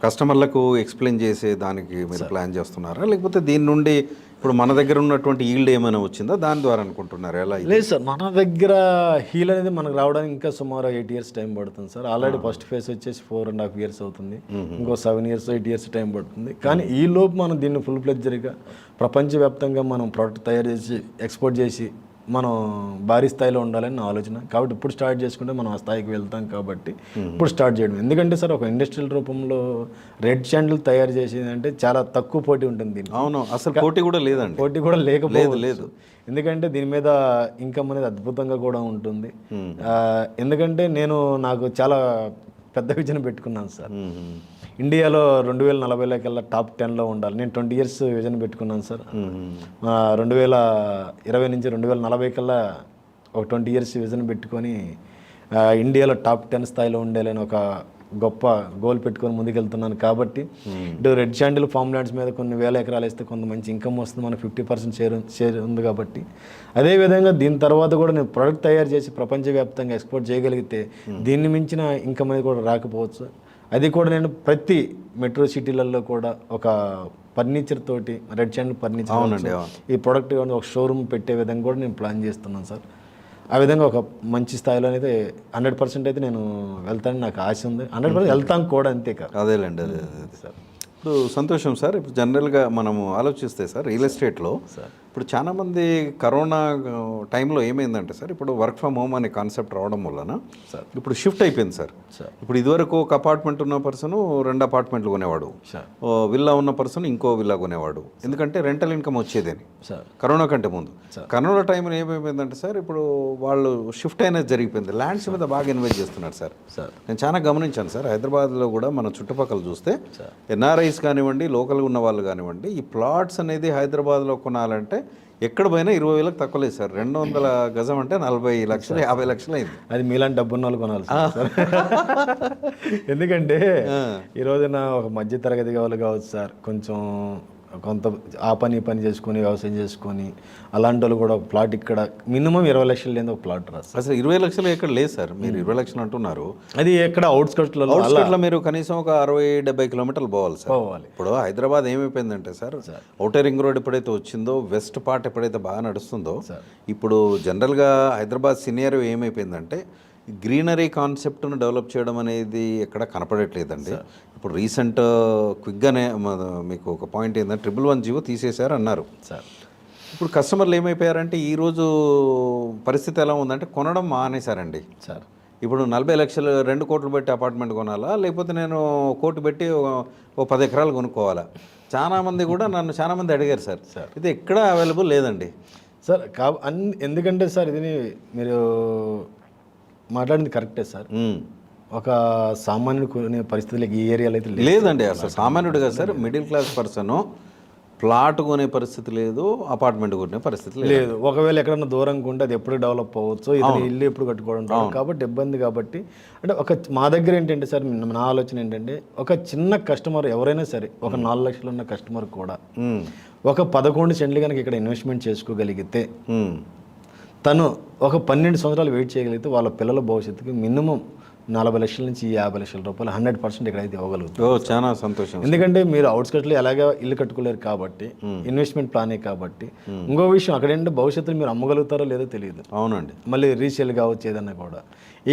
కస్టమర్లకు ఎక్స్ప్లెయిన్ చేసే దానికి మీరు ప్లాన్ చేస్తున్నారా, లేకపోతే దీని నుండి ఇప్పుడు మన దగ్గర ఉన్నటువంటి ఈల్డ్ ఏమైనా వచ్చిందా దాని ద్వారా అనుకుంటున్నారు? ఎలా? లేదు సార్, మన దగ్గర హీల్ అనేది మనకు రావడానికి ఇంకా సుమారు 8 ఇయర్స్ టైం పడుతుంది సార్. ఆల్రెడీ ఫస్ట్ ఫేజ్ వచ్చేసి 4.5 ఇయర్స్ అవుతుంది. ఇంకో 7 ఇయర్స్ 8 ఇయర్స్ టైం పడుతుంది. కానీ ఈ లోపు మనం దీన్ని ఫుల్ ఫ్లెడ్జర్గా ప్రపంచవ్యాప్తంగా మనం ప్రోడక్ట్ తయారు చేసి ఎక్స్పోర్ట్ చేసి మనం భారీ స్థాయిలో ఉండాలని నా ఆలోచన. కాబట్టి ఇప్పుడు స్టార్ట్ చేసుకుంటే మనం ఆ స్థాయికి వెళ్తాం. కాబట్టి ఇప్పుడు స్టార్ట్ చేయడం. ఎందుకంటే సార్ ఒక ఇండస్ట్రియల్ రూపంలో రెడ్ శాండిల్ తయారు చేసేది అంటే చాలా తక్కువ పోటీ ఉంటుంది దీనికి. అవును, అసలు పోటీ కూడా లేదండి. పోటీ కూడా లేదు. ఎందుకంటే దీని మీద ఇన్కమ్ అనేది అద్భుతంగా కూడా ఉంటుంది. ఎందుకంటే నాకు చాలా పెద్ద విజన్ పెట్టుకున్నాను సార్. ఇండియాలో 2040 కల్లా టాప్ 10లో ఉండాలి. నేను 20 ఇయర్స్ విజన్ పెట్టుకున్నాను సార్. 2020 నుంచి 2040 కల్లా ఒక 20 ఇయర్స్ విజన్ పెట్టుకొని ఇండియాలో టాప్ 10 స్థాయిలో ఉండాలని ఒక గొప్ప గోల్ పెట్టుకొని ముందుకెళ్తున్నాను. కాబట్టి ఇటు రెడ్ శాండిల్ ఫామ్ ల్యాండ్స్ మీద కొన్ని వేల ఎకరాలు వేస్తే కొంత మంచి ఇన్కమ్ వస్తుంది. మనకు 50% షేర్ ఉంది. కాబట్టి అదేవిధంగా దీని తర్వాత కూడా నేను ప్రోడక్ట్ తయారు చేసి ప్రపంచవ్యాప్తంగా ఎక్స్పోర్ట్ చేయగలిగితే దీన్ని మించిన ఇన్కమ్ అనేది కూడా రాకపోవచ్చు. అది కూడా నేను ప్రతి మెట్రో సిటీలలో కూడా ఒక ఫర్నిచర్ తోటి రెడ్ శాండిల్ ఫర్నిచర్ ఈ ప్రోడక్ట్ ఒక షోరూమ్ పెట్టే విధంగా కూడా నేను ప్లాన్ చేస్తున్నాను సార్. ఆ విధంగా ఒక మంచి స్థాయిలో అయితే 100% అయితే నేను వెళ్తానని నాకు ఆశ ఉంది. 100% వెళ్తాను కూడా, అంతే కాదు. అదేలేండి, అదే సార్. ఇప్పుడు సంతోషం సార్. ఇప్పుడు జనరల్గా మనము ఆలోచిస్తే సార్ రియల్ ఎస్టేట్లో ఇప్పుడు చాలామంది కరోనా టైంలో ఏమైందంటే సార్, ఇప్పుడు వర్క్ ఫ్రమ్ హోమ్ అనే కాన్సెప్ట్ రావడం వలన ఇప్పుడు షిఫ్ట్ అయిపోయింది సార్. ఇప్పుడు ఇదివరకు ఒక అపార్ట్మెంట్ ఉన్న పర్సన్ 2 అపార్ట్మెంట్లు కొనేవాడు, విల్లా ఉన్న పర్సన్ ఇంకో విల్లా కొనేవాడు, ఎందుకంటే రెంటల్ ఇన్కమ్ వచ్చేదని కరోనా కంటే ముందు. కరోనా టైంలో ఏమైపోయిందంటే సార్, ఇప్పుడు వాళ్ళు షిఫ్ట్ అనేది జరిగిపోయింది, ల్యాండ్స్ మీద బాగా ఇన్వెస్ట్ చేస్తున్నారు సార్. నేను చాలా గమనించాను సార్, హైదరాబాద్లో కూడా మన చుట్టుపక్కల చూస్తే ఎన్ఆర్ఐస్ కానివ్వండి, లోకల్గా ఉన్న వాళ్ళు కానివ్వండి, ఈ ప్లాట్స్ అనేది హైదరాబాద్లో కొనాలంటే ఎక్కడ పోయినా 20,000కి తక్కువ లేదు సార్. 200 గజం అంటే 40 లక్షలు 50 లక్షలు అయింది. అది మీలాంటి డబ్బున్న వాళ్ళు కొనాలి సార్. ఎందుకంటే ఈ రోజున ఒక మధ్య తరగతి వాళ్ళు కావచ్చు సార్, కొంచెం కొంత ఆ పని చేసుకొని వ్యవసాయం చేసుకొని అలాంటి వాళ్ళు కూడా ఒక ప్లాట్ ఇక్కడ మినిమం 20 లక్షలు లేని ఒక ప్లాట్ రాదు అసలు. 20 లక్షలు ఎక్కడ లేదు సార్, మీరు 20 లక్షలు అంటున్నారు. అది ఎక్కడ అవుట్స్కట్స్లో మీరు కనీసం ఒక 60-70 కిలోమీటర్లు పోవాలి సార్. ఇప్పుడు హైదరాబాద్ ఏమైపోయిందంటే సార్, ఔటర్ రింగ్ రోడ్ ఎప్పుడైతే వచ్చిందో, వెస్ట్ పార్ట్ ఎప్పుడైతే బాగా నడుస్తుందో, ఇప్పుడు జనరల్గా హైదరాబాద్ సినియర్ ఏమైపోయిందంటే గ్రీనరీ కాన్సెప్ట్ను డెవలప్ చేయడం అనేది ఎక్కడ కనపడట్లేదండి. ఇప్పుడు రీసెంట్ క్విక్గానే మీకు ఒక పాయింట్ ఏంటంటే 111 జీవో తీసేశారు అన్నారు సార్. ఇప్పుడు కస్టమర్లు ఏమైపోయారంటే ఈరోజు పరిస్థితి ఎలా ఉందంటే కొనడం మానేశారండి సార్. ఇప్పుడు 40 లక్షలు 2 కోట్లు పెట్టి అపార్ట్మెంట్ కొనాలా, లేకపోతే నేను 1 కోటి పెట్టి ఓ 10 ఎకరాలు కొనుక్కోవాలా. చాలామంది కూడా నన్ను చాలామంది అడిగారు సార్, ఇది ఎక్కడ అవైలబుల్ లేదండి సార్. ఎందుకంటే సార్ ఇది మీరు మాట్లాడింది కరెక్టే సార్. ఒక సామాన్యుడు కొనే పరిస్థితులకి ఈ ఏరియాలో అయితే లేదండి. అసలు సామాన్యుడుగా sir, middle class person plot కొనే పరిస్థితి లేదు, అపార్ట్మెంట్ కొనే పరిస్థితి లేదు. ఒకవేళ ఎక్కడన్నా దూరంగా ఉంటే అది ఎప్పుడు డెవలప్ అవ్వచ్చు, ఇది ఇల్లు ఎప్పుడు కట్టుకోవడం కాబట్టి ఇబ్బంది. కాబట్టి అంటే మా దగ్గర ఏంటంటే సార్, నా ఆలోచన ఏంటంటే, ఒక చిన్న కస్టమర్ ఎవరైనా సరే, ఒక 4 లక్షలు ఉన్న కస్టమర్ కూడా ఒక 11 సెంట్లు కనుక ఇక్కడ ఇన్వెస్ట్మెంట్ చేసుకోగలిగితే, తను ఒక 12 సంవత్సరాలు వెయిట్ చేయగలిగితే వాళ్ళ పిల్లల భవిష్యత్తుకి మినిమం 40 లక్షల నుంచి 50 లక్షల రూపాయలు 100% ఇక్కడైతే ఇవ్వగలుగుతారు. చాలా సంతోషం. ఎందుకంటే మీరు అవుట్స్కట్స్లో ఎలాగా ఇల్లు కట్టుకోలేరు కాబట్టి, ఇన్వెస్ట్మెంట్ ప్లానే కాబట్టి. ఇంకో విషయం, అక్కడ ఏంటంటే భవిష్యత్తులో మీరు అమ్మగలుగుతారో లేదో తెలియదు. అవునండి. మళ్ళీ రీసేల్ కావచ్చు ఏదన్నా కూడా.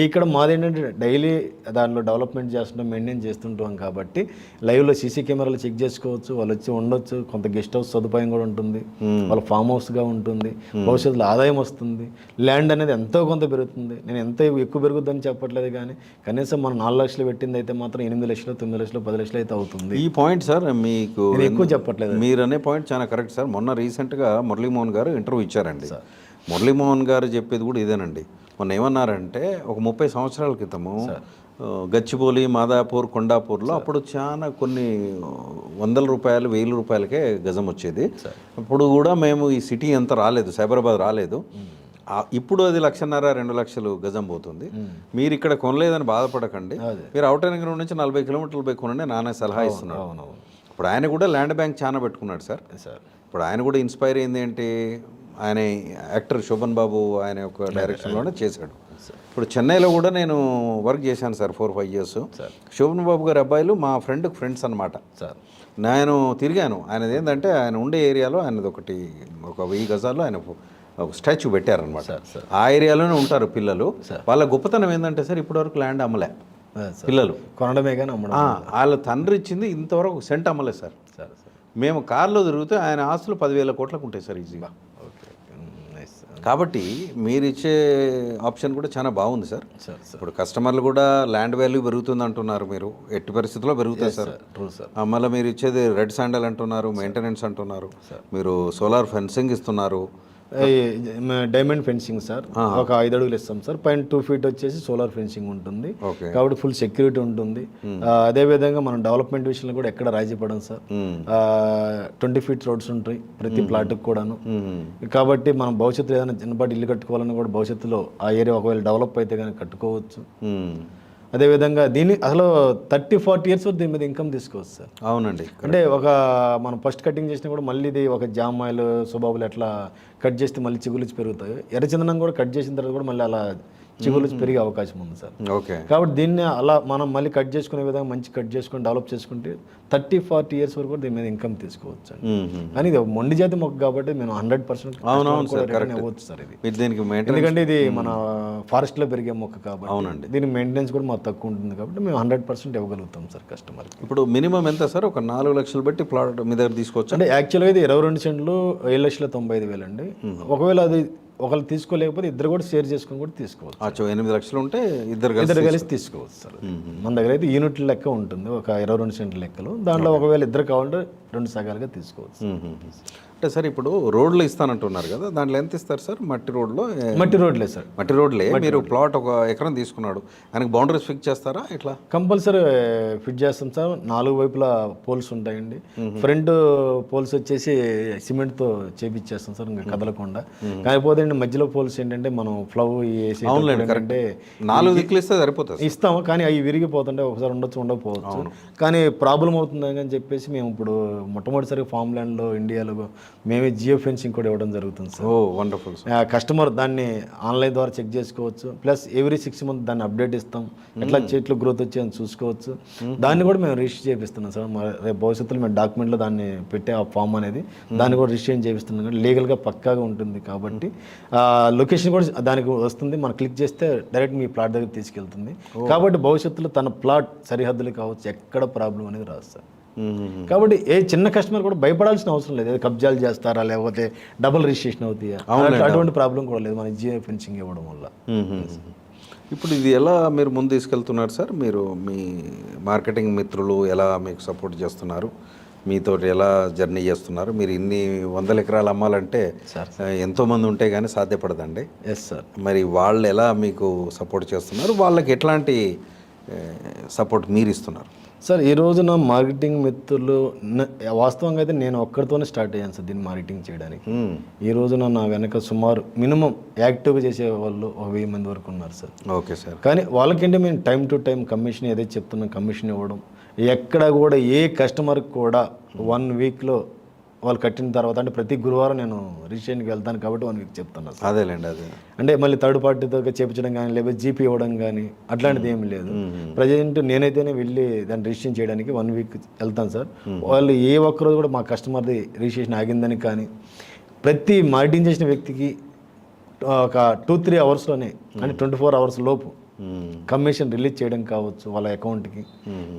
ఇక్కడ మాదేంటంటే డైలీ దాంట్లో డెవలప్మెంట్ చేస్తుంటాం, మెయింటైన్ చేస్తుంటాం కాబట్టి లైవ్లో సీసీ కెమెరాలు చెక్ చేసుకోవచ్చు, వాళ్ళు వచ్చి ఉండొచ్చు, కొంత గెస్ట్ హౌస్ సదుపాయం కూడా ఉంటుంది, వాళ్ళ ఫామ్ హౌస్గా ఉంటుంది, భవిష్యత్తులో ఆదాయం వస్తుంది, ల్యాండ్ అనేది ఎంతో కొంత పెరుగుతుంది. నేను ఎంత ఎక్కువ పెరుగుద్దని చెప్పట్లేదు, కానీ కనీసం మనం 4 లక్షలు పెట్టింది అయితే మాత్రం 8 లక్షలు 9 లక్షలు 10 లక్షలు అయితే అవుతుంది. ఈ పాయింట్ సార్ మీకు ఎక్కువ చెప్పట్లేదు, మీరు అనే పాయింట్ చాలా కరెక్ట్ సార్. మొన్న రీసెంట్గా మురళీమోహన్ గారు ఇంటర్వ్యూ ఇచ్చారండి. మురళీమోహన్ గారు చెప్పేది కూడా ఇదేనండి. మొన్న ఏమన్నారంటే, ఒక 30 సంవత్సరాల క్రితము గచ్చిబౌలి, మాదాపూర్, కొండాపూర్లో అప్పుడు చాలా కొన్ని 100 రూపాయలు 1000 రూపాయలకే గజం వచ్చేది. అప్పుడు కూడా మేము ఈ సిటీ అంతా రాలేదు, సైబరాబాద్ రాలేదు. ఇప్పుడు అది 1,50,000 2 లక్షలు గజం పోతుంది. మీరు ఇక్కడ కొనలేదని బాధపడకండి, మీరు ఔటర్ రింగ్ రోడ్ నుంచి 40 కిలోమీటర్లు పోయి కొనండి, నాన్న సలహా ఇస్తున్నాడు. ఇప్పుడు ఆయన కూడా ల్యాండ్ బ్యాంక్ చాలా పెట్టుకున్నాడు సార్. ఇప్పుడు ఆయన కూడా ఇన్స్పైర్ అయింది ఏంటి, ఆయన యాక్టర్ శోభన్ బాబు ఆయన ఒక డైరెక్షన్లోనే చేశాడు. ఇప్పుడు చెన్నైలో కూడా నేను వర్క్ చేశాను సార్ 4-5 ఇయర్స్. శోభన్ బాబు గారి అబ్బాయిలు మా ఫ్రెండ్స్ అనమాట సార్. నేను తిరిగాను. ఆయనది ఏంటంటే, ఆయన ఉండే ఏరియాలో ఆయనది ఒక 1000 గజాల్లో ఆయన ఒక స్టాచ్యూ పెట్టారనమాట. ఆ ఏరియాలోనే ఉంటారు పిల్లలు. వాళ్ళ గొప్పతనం ఏంటంటే సార్, ఇప్పటివరకు ల్యాండ్ అమ్మలే పిల్లలు, కొనడమే కానీ అమ్మడం. వాళ్ళ తండ్రి ఇచ్చింది ఇంతవరకు సెంట్ అమ్మలేదు సార్. మేము కార్లో తిరిగితే ఆయన ఆస్తులు 10,000 కోట్లకు ఉంటాయి సార్ ఈజీగా. కాబట్టి మీరు ఇచ్చే ఆప్షన్ కూడా చాలా బాగుంది సార్. ఇప్పుడు కస్టమర్లు కూడా ల్యాండ్ వాల్యూ పెరుగుతుంది అంటున్నారు, మీరు ఎట్టి పరిస్థితుల్లో పెరుగుతాయి సార్. మళ్ళీ మీరు ఇచ్చేది రెడ్ శాండల్ అంటున్నారు, మెయింటెనెన్స్ అంటున్నారు, మీరు సోలార్ ఫెన్సింగ్ ఇస్తున్నారు, డైమండ్ ఫెన్సింగ్ సార్. ఒక 5 అడుగులు ఇస్తాం సార్, పైన 2 ఫీట్ వచ్చేసి సోలార్ ఫెన్సింగ్ ఉంటుంది కాబట్టి ఫుల్ సెక్యూరిటీ ఉంటుంది. అదేవిధంగా మనం డెవలప్మెంట్ విషయంలో కూడా ఎక్కడ రాజీ పడం సార్. 20 ఫీట్ రోడ్స్ ఉంటాయి ప్రతి ప్లాట్కి కూడాను. కాబట్టి మనం భవిష్యత్తులో ఏదైనా చిన్నపాటి ఇల్లు కట్టుకోవాలని కూడా భవిష్యత్తులో ఆ ఏరియా ఒకవేళ డెవలప్ అయితే కానీ కట్టుకోవచ్చు. అదేవిధంగా దీన్ని అసలు 30-40 ఇయర్స్ వరకు దీని మీద ఇన్కమ్ తీసుకోవచ్చు సార్. అవునండి. అంటే ఒక మనం ఫస్ట్ కటింగ్ చేసినా కూడా మళ్ళీ ఇది ఒక జామాయిలు సుబాబులు ఎట్లా కట్ చేస్తే మళ్ళీ చిగురించి పెరుగుతాయి. ఎర్రచందనం కూడా కట్ చేసిన తర్వాత కూడా మళ్ళీ అలా చిగుళ్ళు పెరిగే అవకాశం ఉంది సార్. ఓకే. కాబట్టి దీన్ని అలా మనం మళ్ళీ కట్ చేసుకునే విధంగా మంచి కట్ చేసుకొని డెవలప్ చేసుకుంటే 30-40 ఇయర్స్ వరకు కూడా దీని మీద ఇన్కమ్ తీసుకోవచ్చు అండి. కానీ ఇది మొండి జాతి మొక్క కాబట్టి మేము 100% అవ్వచ్చు సార్ ఇది. దీనికి ఎందుకంటే ఇది మన ఫారెస్ట్ లో పెరిగే మొక్క కాబట్టి. అవునండి. దీని మెయింటెనెన్స్ కూడా మాకు తక్కువ ఉంటుంది కాబట్టి మేము 100% ఇవ్వగలుగుతాం సార్ కస్టమర్. ఇప్పుడు మినిమం ఎంత సార్? ఒక 4 లక్షలు బట్టి ప్లాట్ మీ దగ్గర తీసుకోవచ్చు అంటే యాక్చువల్గా ఇది 22 సెంట్లు 7,95,000 అండి. ఒకవేళ అది ఒకళ్ళు తీసుకోలేకపోతే ఇద్దరు కూడా షేర్ చేసుకుని కూడా తీసుకోవచ్చు. 8 లక్షలు ఉంటే ఇద్దరు కలిసి తీసుకోవచ్చు సార్. మన దగ్గర అయితే యూనిట్ లెక్క ఉంటుంది, ఒక 22 సెంట్ల లెక్కలు. దాంట్లో ఒకవేళ ఇద్దరు కావాలంటే 2 సగాలుగా తీసుకోవచ్చు. అంటే సార్ ఇప్పుడు రోడ్లు ఇస్తానంటున్నారు కదా, దాంట్లో ఎంత ఇస్తారు సార్? మట్టి రోడ్లో? మట్టి రోడ్లే సార్. మట్టి రోడ్లే. మీరు ప్లాట్ 1 ఎకరం తీసుకున్నాడు, ఆయనకు బౌండరీస్ ఫిక్స్ చేస్తారా? ఇట్లా కంపల్సరీ ఫిట్ చేస్తాం సార్. 4 వైపులా పోల్స్ ఉంటాయండి. ఫ్రంట్ పోల్స్ వచ్చేసి సిమెంట్తో చేపిచ్చేస్తాం సార్, ఇంకా కదలకుండా. కాకపోతే మధ్యలో పోల్స్ ఏంటంటే మనం ఫ్లవ్ వేసి 4 దిక్కులు ఇస్తే సరిపోతుంది. ఇస్తాము, కానీ అవి విరిగిపోతుంటే ఒకసారి ఉండొచ్చు, ఉండకపోవచ్చు. కానీ ప్రాబ్లం అవుతుందని అని చెప్పేసి మేము ఇప్పుడు మొట్టమొదటిసారి ఫామ్ ల్యాండ్లో ఇండియాలో మేమే జియో ఫెన్సింగ్ కూడా ఇవ్వడం జరుగుతుంది సార్. ఓ వండర్ఫుల్. కస్టమర్ దాన్ని ఆన్లైన్ ద్వారా చెక్ చేసుకోవచ్చు. ప్లస్ ఎవ్రీ 6 months దాన్ని అప్డేట్ ఇస్తాం, ఎట్లా చెట్లు గ్రోత్ వచ్చాయని చూసుకోవచ్చు. దాన్ని కూడా మేము రిజిస్టర్ చేపిస్తున్నాం సార్. రేపు భవిష్యత్తులో మేము డాక్యుమెంట్లో దాన్ని పెట్టే ఆ ఫామ్ అనేది దాన్ని కూడా రిజిస్టర్ చేపిస్తున్నాం. కానీ లీగల్గా పక్కాగా ఉంటుంది కాబట్టి లొకేషన్ కూడా దానికి వస్తుంది. మనం క్లిక్ చేస్తే డైరెక్ట్ మీ ప్లాట్ దగ్గర తీసుకెళ్తుంది. కాబట్టి భవిష్యత్తులో తన ప్లాట్ సరిహద్దులు కావచ్చు, ఎక్కడ ప్రాబ్లం అనేది రాదు సార్. కాబట్టి ఏ చిన్న కస్టమర్ కూడా భయపడాల్సిన అవసరం లేదు. కబ్జాలు చేస్తారా లేకపోతే డబుల్ రిజిస్ట్రేషన్ అవుతాయా, అటువంటి ప్రాబ్లం కూడా లేదు మన జియో ఫెన్సింగ్ ఇవ్వడం వల్ల. ఇప్పుడు ఇది ఎలా మీరు ముందు తీసుకెళ్తున్నారు సార్? మీరు మీ మార్కెటింగ్ మిత్రులు ఎలా మీకు సపోర్ట్ చేస్తున్నారు? మీతో ఎలా జర్నీ చేస్తున్నారు? మీరు ఇన్ని 100 ఎకరాలు అమ్మాలంటే ఎంతోమంది ఉంటే కానీ సాధ్యపడదండి. Yes sir. మరి వాళ్ళు ఎలా మీకు సపోర్ట్ చేస్తున్నారు? వాళ్ళకి ఎట్లాంటి సపోర్ట్ మీరు ఇస్తున్నారు సార్? ఈ రోజున మార్కెటింగ్ మిత్రులు వాస్తవంగా అయితే నేను ఒక్కరితోనే స్టార్ట్ అయ్యాను సార్ దీన్ని మార్కెటింగ్ చేయడానికి. ఈ రోజున నా వెనక సుమారు మినిమం యాక్టివ్గా చేసే వాళ్ళు 1000 మంది వరకు ఉన్నారు సార్. Okay sir. కానీ వాళ్ళకంటే మేము టైం టు టైం కమిషన్ ఏదైతే చెప్తున్నాం కమిషన్ ఇవ్వడం. ఎక్కడ కూడా ఏ కస్టమర్కి కూడా 1 వీక్లో వాళ్ళు కట్టిన తర్వాత, అంటే ప్రతి గురువారం నేను రిజిస్ట్రేషన్కి వెళ్తాను కాబట్టి 1 వీక్ చెప్తాను సార్. అదేలేండి. అదే అంటే మళ్ళీ థర్డ్ పార్టీతో చేపించడం కానీ లేకపోతే జీపీ ఇవ్వడం కానీ అట్లాంటిది ఏమి లేదు. ప్రజెంట్ నేనైతేనే వెళ్ళి దాన్ని రిజిస్ట్రేషన్ చేయడానికి 1 వీక్ వెళ్తాను సార్. వాళ్ళు ఏ ఒక్కరోజు కూడా మా కస్టమర్ది రిజిస్ట్రేషన్ ఆగిందని కానీ, ప్రతి మార్కెటింగ్ చేసిన వ్యక్తికి ఒక 2-3 అవర్స్లోనే, అంటే 24 hours లోపు కమిషన్ రిలీజ్ చేయడం కావచ్చు వాళ్ళ అకౌంట్కి.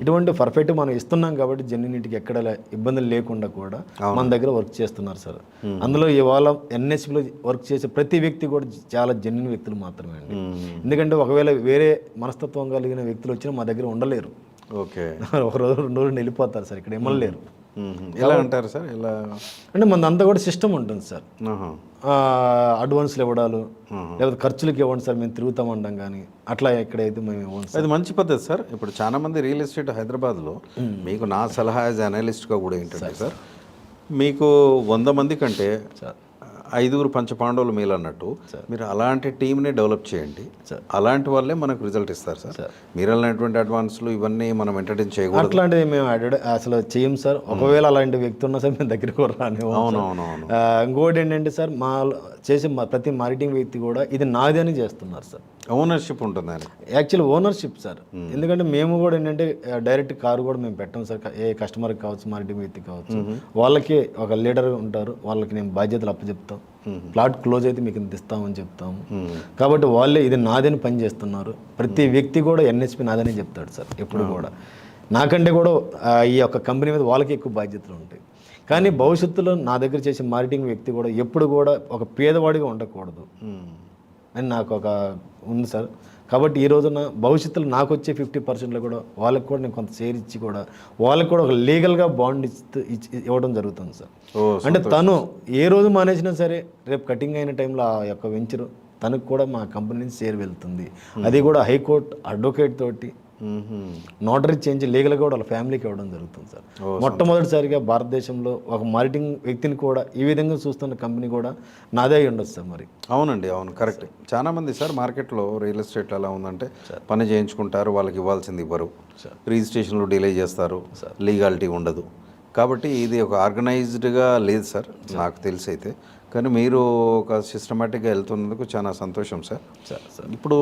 ఇటువంటి పర్ఫెక్ట్ మనం ఇస్తున్నాం కాబట్టి జెన్యునిటీకి ఎక్కడ ఇబ్బందులు లేకుండా కూడా మన దగ్గర వర్క్ చేస్తున్నారు సార్. అందులో ఇవాళ ఎన్ఎస్పిలో వర్క్ చేసే ప్రతి వ్యక్తి కూడా చాలా జెన్యున్ వ్యక్తులు మాత్రమే అండి. ఎందుకంటే ఒకవేళ వేరే మనస్తత్వం కలిగిన వ్యక్తులు వచ్చినా మా దగ్గర ఉండలేరు. ఓకే. ఒక రోజు 2 రోజులు వెళ్ళిపోతారు సార్, ఇక్కడ ఇమ్మలేరు. ఎలా అంటారు సార్? ఎలా అంటే మనదంతా కూడా సిస్టమ్ ఉంటుంది సార్. అడ్వాన్స్లు ఇవ్వడాలు లేకపోతే ఖర్చులకి ఇవ్వండి సార్ మేము తిరుగుతామంటాం, కానీ అట్లా ఎక్కడైతే మేము ఇవ్వండి. అది మంచి పద్ధతి సార్. ఇప్పుడు చాలా మంది రియల్ ఎస్టేట్ హైదరాబాద్లో, మీకు నా సలహా యాజ్ అనలిస్ట్గా కూడా ఏంటంటే సార్, మీకు 100 మంది కంటే 5 పంచపాండవులు మేలు అన్నట్టు మీరు అలాంటి టీంని డెవలప్ చేయండి. అలాంటి వాళ్ళే మనకు రిజల్ట్ ఇస్తారు సార్. మీరు అలాంటి అడ్వాన్స్లు ఇవన్నీ మనం ఎంటర్టైన్ చేయకూడదు. అట్లాంటివి మేము అసలు చేయం సార్. ఒకవేళ అలాంటి వ్యక్తి ఉన్నా సార్ మేము దగ్గరికి కూడా రాని. అవునవునవును. ఇంకోటి ఏంటంటే సార్, మా చేసే ప్రతి మార్కెటింగ్ వ్యక్తి కూడా ఇది నాది అని చేస్తున్నారు సార్. ఓనర్షిప్ ఉంటుంది ఆయన. Actual ownership sir. ఎందుకంటే మేము కూడా ఏంటంటే డైరెక్ట్ కారు కూడా మేము పెట్టాం సార్. ఏ కస్టమర్కి కావచ్చు, మార్కెటింగ్ వ్యక్తి కావచ్చు, వాళ్ళకి ఒక లీడర్ ఉంటారు, వాళ్ళకి నేను బాధ్యతలు అప్పచెప్తాం. ప్లాట్ క్లోజ్ అయితే మీకు ఇంత ఇస్తామని చెప్తాము. కాబట్టి వాళ్ళే ఇది నాదని పని చేస్తున్నారు. ప్రతి వ్యక్తి కూడా ఎన్ఎస్పి నాదని చెప్తాడు సార్ ఎప్పుడు కూడా. నాకంటే కూడా ఈ యొక్క కంపెనీ మీద వాళ్ళకి ఎక్కువ బాధ్యతలు ఉంటాయి. కానీ భవిష్యత్తులో నా దగ్గర చేసే మార్కెటింగ్ వ్యక్తి కూడా ఎప్పుడు కూడా ఒక పేదవాడిగా ఉండకూడదు అని నాకు ఒక ఉంది సార్. కాబట్టి ఈ రోజున భవిష్యత్తులో నాకు వచ్చే 50%లో కూడా వాళ్ళకి కూడా నేను కొంత షేర్ ఇచ్చి కూడా వాళ్ళకి కూడా ఒక లీగల్గా బాండ్ ఇవ్వడం జరుగుతుంది సార్. అంటే తను ఏ రోజు మానేసినా సరే రేపు కటింగ్ అయిన టైంలో ఆ యొక్క వెంచరు తనకు కూడా మా కంపెనీ నుంచి షేర్ వెళ్తుంది. అది కూడా హైకోర్టు అడ్వకేట్ తోటి నోటరీ చేంజ్ లీగల్గా కూడా వాళ్ళ ఫ్యామిలీకి ఇవ్వడం జరుగుతుంది సార్. మొట్టమొదటిసారిగా భారతదేశంలో ఒక మార్కెటింగ్ వ్యక్తిని కూడా ఈ విధంగా చూస్తున్న కంపెనీ కూడా నాదే ఉండొచ్చు సార్. మరి అవునండి, అవును, కరెక్ట్. చాలా మంది సార్ మార్కెట్లో రియల్ ఎస్టేట్ ఎలా ఉందంటే పని చేయించుకుంటారు, వాళ్ళకి ఇవ్వాల్సింది ఇవ్వరు, రిజిస్ట్రేషన్లు డిలే చేస్తారు, లీగాలిటీ ఉండదు. కాబట్టి ఇది ఒక ఆర్గనైజ్డ్గా లేదు సార్ నాకు తెలిసి అయితే. కానీ మీరు ఒక సిస్టమేటిక్గా వెళ్తున్నందుకు చాలా సంతోషం సార్. సార్ ఇప్పుడు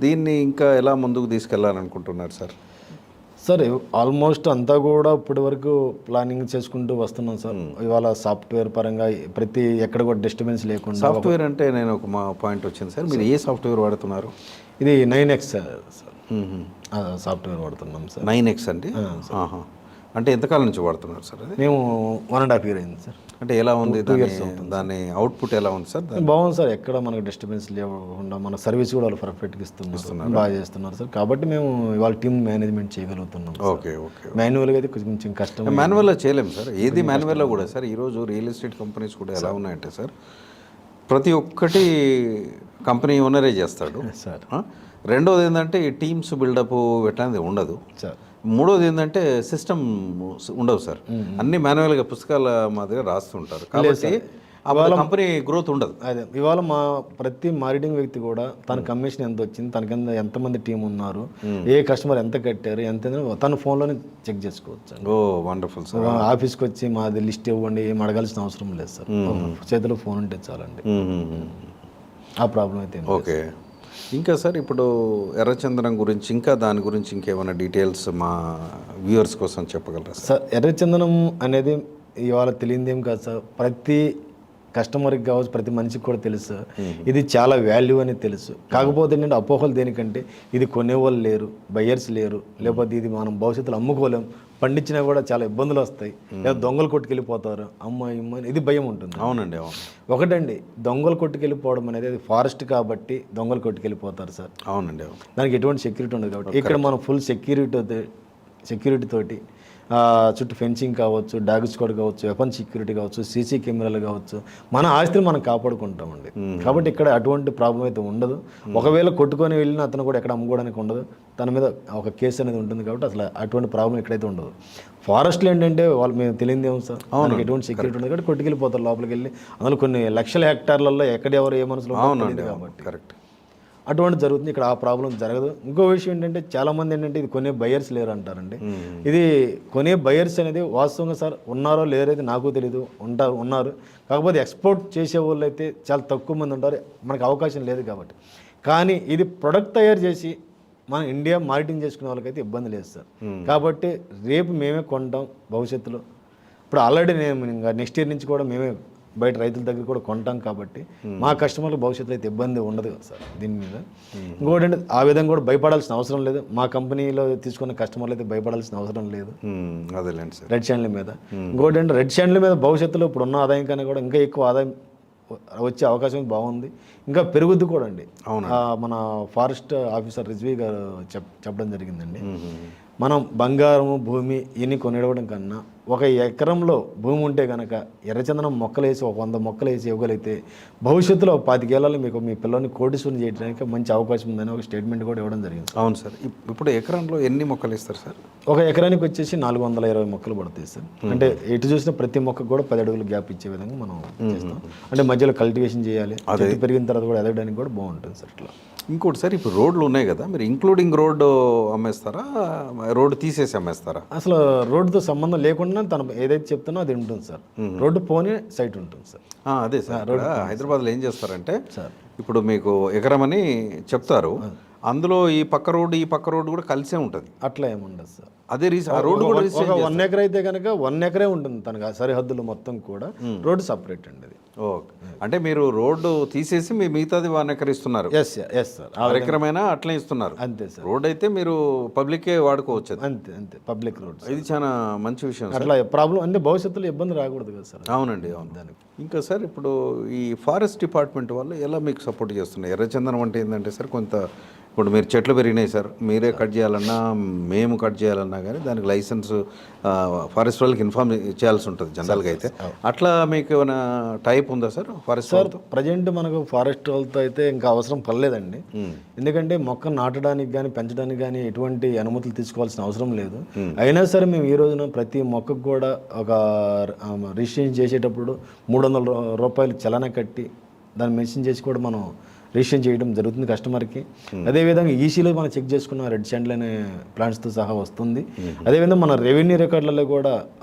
దీన్ని ఇంకా ఎలా ముందుకు తీసుకెళ్లాలనుకుంటున్నారు సార్? సార్ ఆల్మోస్ట్ అంతా కూడా ఇప్పటి వరకు ప్లానింగ్ చేసుకుంటూ వస్తున్నాం సార్. ఇవాళ సాఫ్ట్వేర్ పరంగా ప్రతి ఎక్కడ కూడా డిస్టర్బెన్స్ లేకుండా. సాఫ్ట్వేర్ అంటే నేను ఒక మా పాయింట్ వచ్చింది సార్, మీరు ఏ సాఫ్ట్వేర్ వాడుతున్నారు? ఇది 9X సార్. సాఫ్ట్వేర్ వాడుతున్నాం సార్. 9X అండి. అంటే ఎంతకాలం నుంచి వాడుతున్నారు సార్ అది? మేము 1.5 year అయింది సార్. అంటే ఎలా ఉంది దాని అవుట్పుట్ ఎలా ఉంది సార్? బాగుంది సార్, ఎక్కడ మనకు డిస్టర్బెన్స్ లేకుండా మన సర్వీస్ కూడా వాళ్ళు పర్ఫెక్ట్గా ఇస్తున్నారు, బాగా చేస్తున్నారు సార్. కాబట్టి మేము ఇవాళ టీమ్ మేనేజ్మెంట్ చేయగలుగుతున్నాం. Okay okay. మాన్యువల్గా అయితే కొంచెం కష్టం. మాన్యువల్లో చేయలేము సార్, ఏది మాన్యువల్లో కూడా సార్. ఈరోజు రియల్ ఎస్టేట్ కంపెనీస్ కూడా ఎలా ఉన్నాయంటే సార్, ప్రతి ఒక్కటి కంపెనీ ఓనరే చేస్తాడు సార్. రెండోది ఏంటంటే ఈ టీమ్స్ బిల్డప్ ఎట్లాంటిది ఉండదు సార్. మూడోది ఏంటంటే సిస్టమ్ ఉండవు సార్, అన్ని మాన్యువల్గా పుస్తకాల మాదిరిగా రాస్తుంటారు. కాబట్టి కంపెనీ గ్రోత్ ఉండదు. అదే ఇవాళ మా ప్రతి మార్కెటింగ్ వ్యక్తి కూడా తన కమిషన్ ఎంత వచ్చింది, తన కింద ఎంతమంది టీం ఉన్నారు, ఏ కస్టమర్ ఎంత కట్టారు, ఎంత తన ఫోన్లోనే చెక్ చేసుకోవచ్చు. ఓ వండర్ఫుల్ సార్. ఆఫీస్కి వచ్చి మాది లిస్ట్ ఇవ్వండి ఏం అడగాల్సిన అవసరం లేదు సార్. చేతిలో ఫోన్ ఉంటే చాలండి. ఆ ప్రాబ్లం అయితే ఓకే. ఇంకా సార్ ఇప్పుడు ఎర్రచందనం గురించి ఇంకా దాని గురించి ఇంకేమైనా డీటెయిల్స్ మా వ్యూవర్స్ కోసం చెప్పగలరా సార్? ఎర్రచందనం అనేది ఇవాళ తెలియదు ఏం కాదు సార్. ప్రతి కస్టమర్కి కావచ్చు, ప్రతి మనిషికి కూడా తెలుసు ఇది చాలా వాల్యూ అని తెలుసు. కాకపోతే ఏంటంటే అపోహలు దేనికంటే ఇది కొనేవాళ్ళు లేరు, బయ్యర్స్ లేరు, లేకపోతే ఇది మనం భవిష్యత్తులో అమ్ముకోలేం, పండించినా కూడా చాలా ఇబ్బందులు వస్తాయి, లేదా దొంగలు కొట్టుకెళ్ళిపోతారు అమ్మాయి ఇది భయం ఉంటుంది. అవునండి, అవును. ఒకటండి, దొంగలు కొట్టుకెళ్ళిపోవడం అనేది అది ఫారెస్ట్ కాబట్టి దొంగలు కొట్టుకెళ్ళిపోతారు సార్. అవునండి, అవును. దానికి ఎటువంటి సెక్యూరిటీ ఉండదు కాబట్టి ఇక్కడ మనం ఫుల్ సెక్యూరిటీ తోటి చుట్టూ ఫెన్సింగ్ కావచ్చు, డాగ్ స్క్వాడ్ కావచ్చు, వెపన్ సెక్యూరిటీ కావచ్చు, సీసీ కెమెరాలు కావచ్చు, మన ఆస్తిని మనం కాపాడుకుంటామండి. కాబట్టి ఇక్కడ అటువంటి ప్రాబ్లం అయితే ఉండదు. ఒకవేళ కొట్టుకొని వెళ్ళిన అతను కూడా ఎక్కడ అమ్ముకోవడానికి ఉండదు, తన మీద ఒక కేసు అనేది ఉంటుంది. కాబట్టి అసలు అటువంటి ప్రాబ్లం ఎక్కడైతే ఉండదు. ఫారెస్ట్లో ఏంటంటే వాళ్ళు మేము తెలియదు ఏమో సార్, మనకి ఎటువంటి సెక్యూరిటీ ఉండదు కాబట్టి కొట్టుకెళ్ళిపోతారు లోపలికి వెళ్ళి. అందులో కొన్ని లక్షల హెక్టార్లలో ఎక్కడెవరు ఏ మనసులో కాబట్టి కరెక్ట్ అటువంటి జరుగుతుంది. ఇక్కడ ఆ ప్రాబ్లం జరగదు. ఇంకో విషయం ఏంటంటే చాలామంది ఏంటంటే ఇది కొనే బయర్స్ లేరు అంటారండి. ఇది కొనే బయర్స్ అనేది వాస్తవంగా సార్ ఉన్నారో లేరో అయితే నాకు తెలీదు, ఉన్నారు. కాకపోతే ఎక్స్పోర్ట్ చేసే వాళ్ళు అయితే చాలా తక్కువ మంది ఉంటారు, మనకు అవకాశం లేదు కాబట్టి. కానీ ఇది ప్రొడక్ట్ తయారు చేసి మన ఇండియా మార్కెటింగ్ చేసుకునే వాళ్ళకైతే ఇబ్బంది లేదు సార్. కాబట్టి రేపు మేమే కొంటాం భవిష్యత్తులో. ఇప్పుడు ఆల్రెడీ నేను ఇంకా నెక్స్ట్ ఇయర్ నుంచి కూడా మేమే బయట రైతుల దగ్గర కూడా కొంటాం కాబట్టి మా కస్టమర్లు భవిష్యత్తులో అయితే ఇబ్బంది ఉండదు కదా సార్ దీని మీద. ఇంకోటి అంటే ఆ విధంగా కూడా భయపడాల్సిన అవసరం లేదు. మా కంపెనీలో తీసుకున్న కస్టమర్లు అయితే భయపడాల్సిన అవసరం లేదు రెడ్ శాండ్ల మీద. ఇంకోటి అంటే రెడ్ శాండ్ల మీద భవిష్యత్తులో ఇప్పుడు ఉన్న ఆదాయం కన్నా కూడా ఇంకా ఎక్కువ ఆదాయం వచ్చే అవకాశం బాగుంది, ఇంకా పెరుగుద్ది కూడా అండి. మన ఫారెస్ట్ ఆఫీసర్ రిజ్వీ గారు చెప్పడం జరిగిందండి. మనం బంగారము భూమి ఇన్ని కొనిడవడం కన్నా ఒక ఎకరంలో భూమి ఉంటే కనుక ఎర్రచందనం మొక్కలు వేసి ఒక 100 మొక్కలు వేసి ఇవ్వగలిగితే భవిష్యత్తులో 25 ఏళ్ళలో మీకు మీ పిల్లల్ని కోటీశ్వరుని చేయడానికి మంచి అవకాశం ఉందని ఒక స్టేట్మెంట్ కూడా ఇవ్వడం జరిగింది. అవును సార్. ఇప్పుడు ఎకరంలో ఎన్ని మొక్కలు ఇస్తారు సార్? ఒక ఎకరానికి వచ్చేసి 420 మొక్కలు పడతాయి సార్. అంటే ఎటు చూసినా ప్రతి మొక్కకు కూడా 10 అడుగులు గ్యాప్ ఇచ్చే విధంగా మనం చేస్తాం. అంటే మధ్యలో కల్టివేషన్ చేయాలి, అది పెరిగిన తర్వాత కూడా ఎదగడానికి కూడా బాగుంటుంది సార్. ఇట్లా ఇంకోటి సార్, ఇప్పుడు రోడ్లు ఉన్నాయి కదా, మీరు ఇంక్లూడింగ్ రోడ్డు అమ్మేస్తారా, రోడ్డు తీసేసి అమ్మేస్తారా? అసలు రోడ్డుతో సంబంధం లేకుండా తను ఏదైతే చెప్తున్నా అది ఉంటుంది సార్. రోడ్డు పోనీ సైట్ ఉంటుంది సార్. అదే సార్, హైదరాబాద్లో ఏం చేస్తారంటే సార్, ఇప్పుడు మీకు ఎకరం అని చెప్తారు, అందులో ఈ పక్క రోడ్డు కూడా కలిసే ఉంటుంది. అట్లా ఏముండదు సార్. అదే ఆ రోడ్డు కూడా 1 ఎకర్ అయితే కనుక 1 ఎకరే ఉంటుంది తనకు సరిహద్దులు మొత్తం కూడా. రోడ్డు సపరేట్ అండి అది. ఓకే. అంటే మీరు రోడ్డు తీసేసి మీ మిగతాది 1 ఎకర్ ఇస్తున్నారు? Yes sir. 6 ఎకరమైనా అట్లే ఇస్తున్నారు? అంతే సార్. రోడ్ అయితే మీరు పబ్లికే వాడుకోవచ్చు. అంతే పబ్లిక్ రోడ్. ఇది చాలా మంచి విషయం. అట్లా ప్రాబ్లం అంటే భవిష్యత్తులో ఇబ్బంది రాకూడదు కదా సార్. అవునండి, అవును. దానికి ఇంకా సార్, ఇప్పుడు ఈ ఫారెస్ట్ డిపార్ట్మెంట్ వాళ్ళు ఎలా మీకు సపోర్ట్ చేస్తున్నారు? ఎర్రచందనం అంటే ఏంటంటే సార్, కొంత ఇప్పుడు మీరు చెట్లు పెరిగినాయి సార్, మీరే కట్ చేయాలన్నా మేము కట్ చేయాలన్నా కానీ దానికి లైసెన్స్ ఫారెస్ట్ వాళ్ళకి ఇన్ఫార్మ్ చేయాల్సి ఉంటుంది జనరల్గా అయితే. అట్లా మీకు ఏమైనా టైప్ ఉందా సార్ ఫారెస్ట్ వాళ్ళతో? ప్రజెంట్ మనకు ఫారెస్ట్ వాళ్ళతో అయితే ఇంకా అవసరం పర్లేదండి. ఎందుకంటే మొక్క నాటడానికి కానీ పెంచడానికి కానీ ఎటువంటి అనుమతులు తీసుకోవాల్సిన అవసరం లేదు. అయినా సరే మేము ఈ రోజున ప్రతి మొక్కకు కూడా ఒక రిజిస్ట్రేషన్ చేసేటప్పుడు 300 రూపాయలు చలన కట్టి దాన్ని మెన్షన్ చేసి కూడా మనం రిజిస్ట్రేషన్ చేయడం జరుగుతుంది కస్టమర్కి. అదేవిధంగా ఈసీలో మనం చెక్ చేసుకున్న రెడ్ శాండ్ల్ అనే ప్లాంట్స్తో సహా వస్తుంది. అదేవిధంగా మన రెవెన్యూ రికార్డులలో కూడా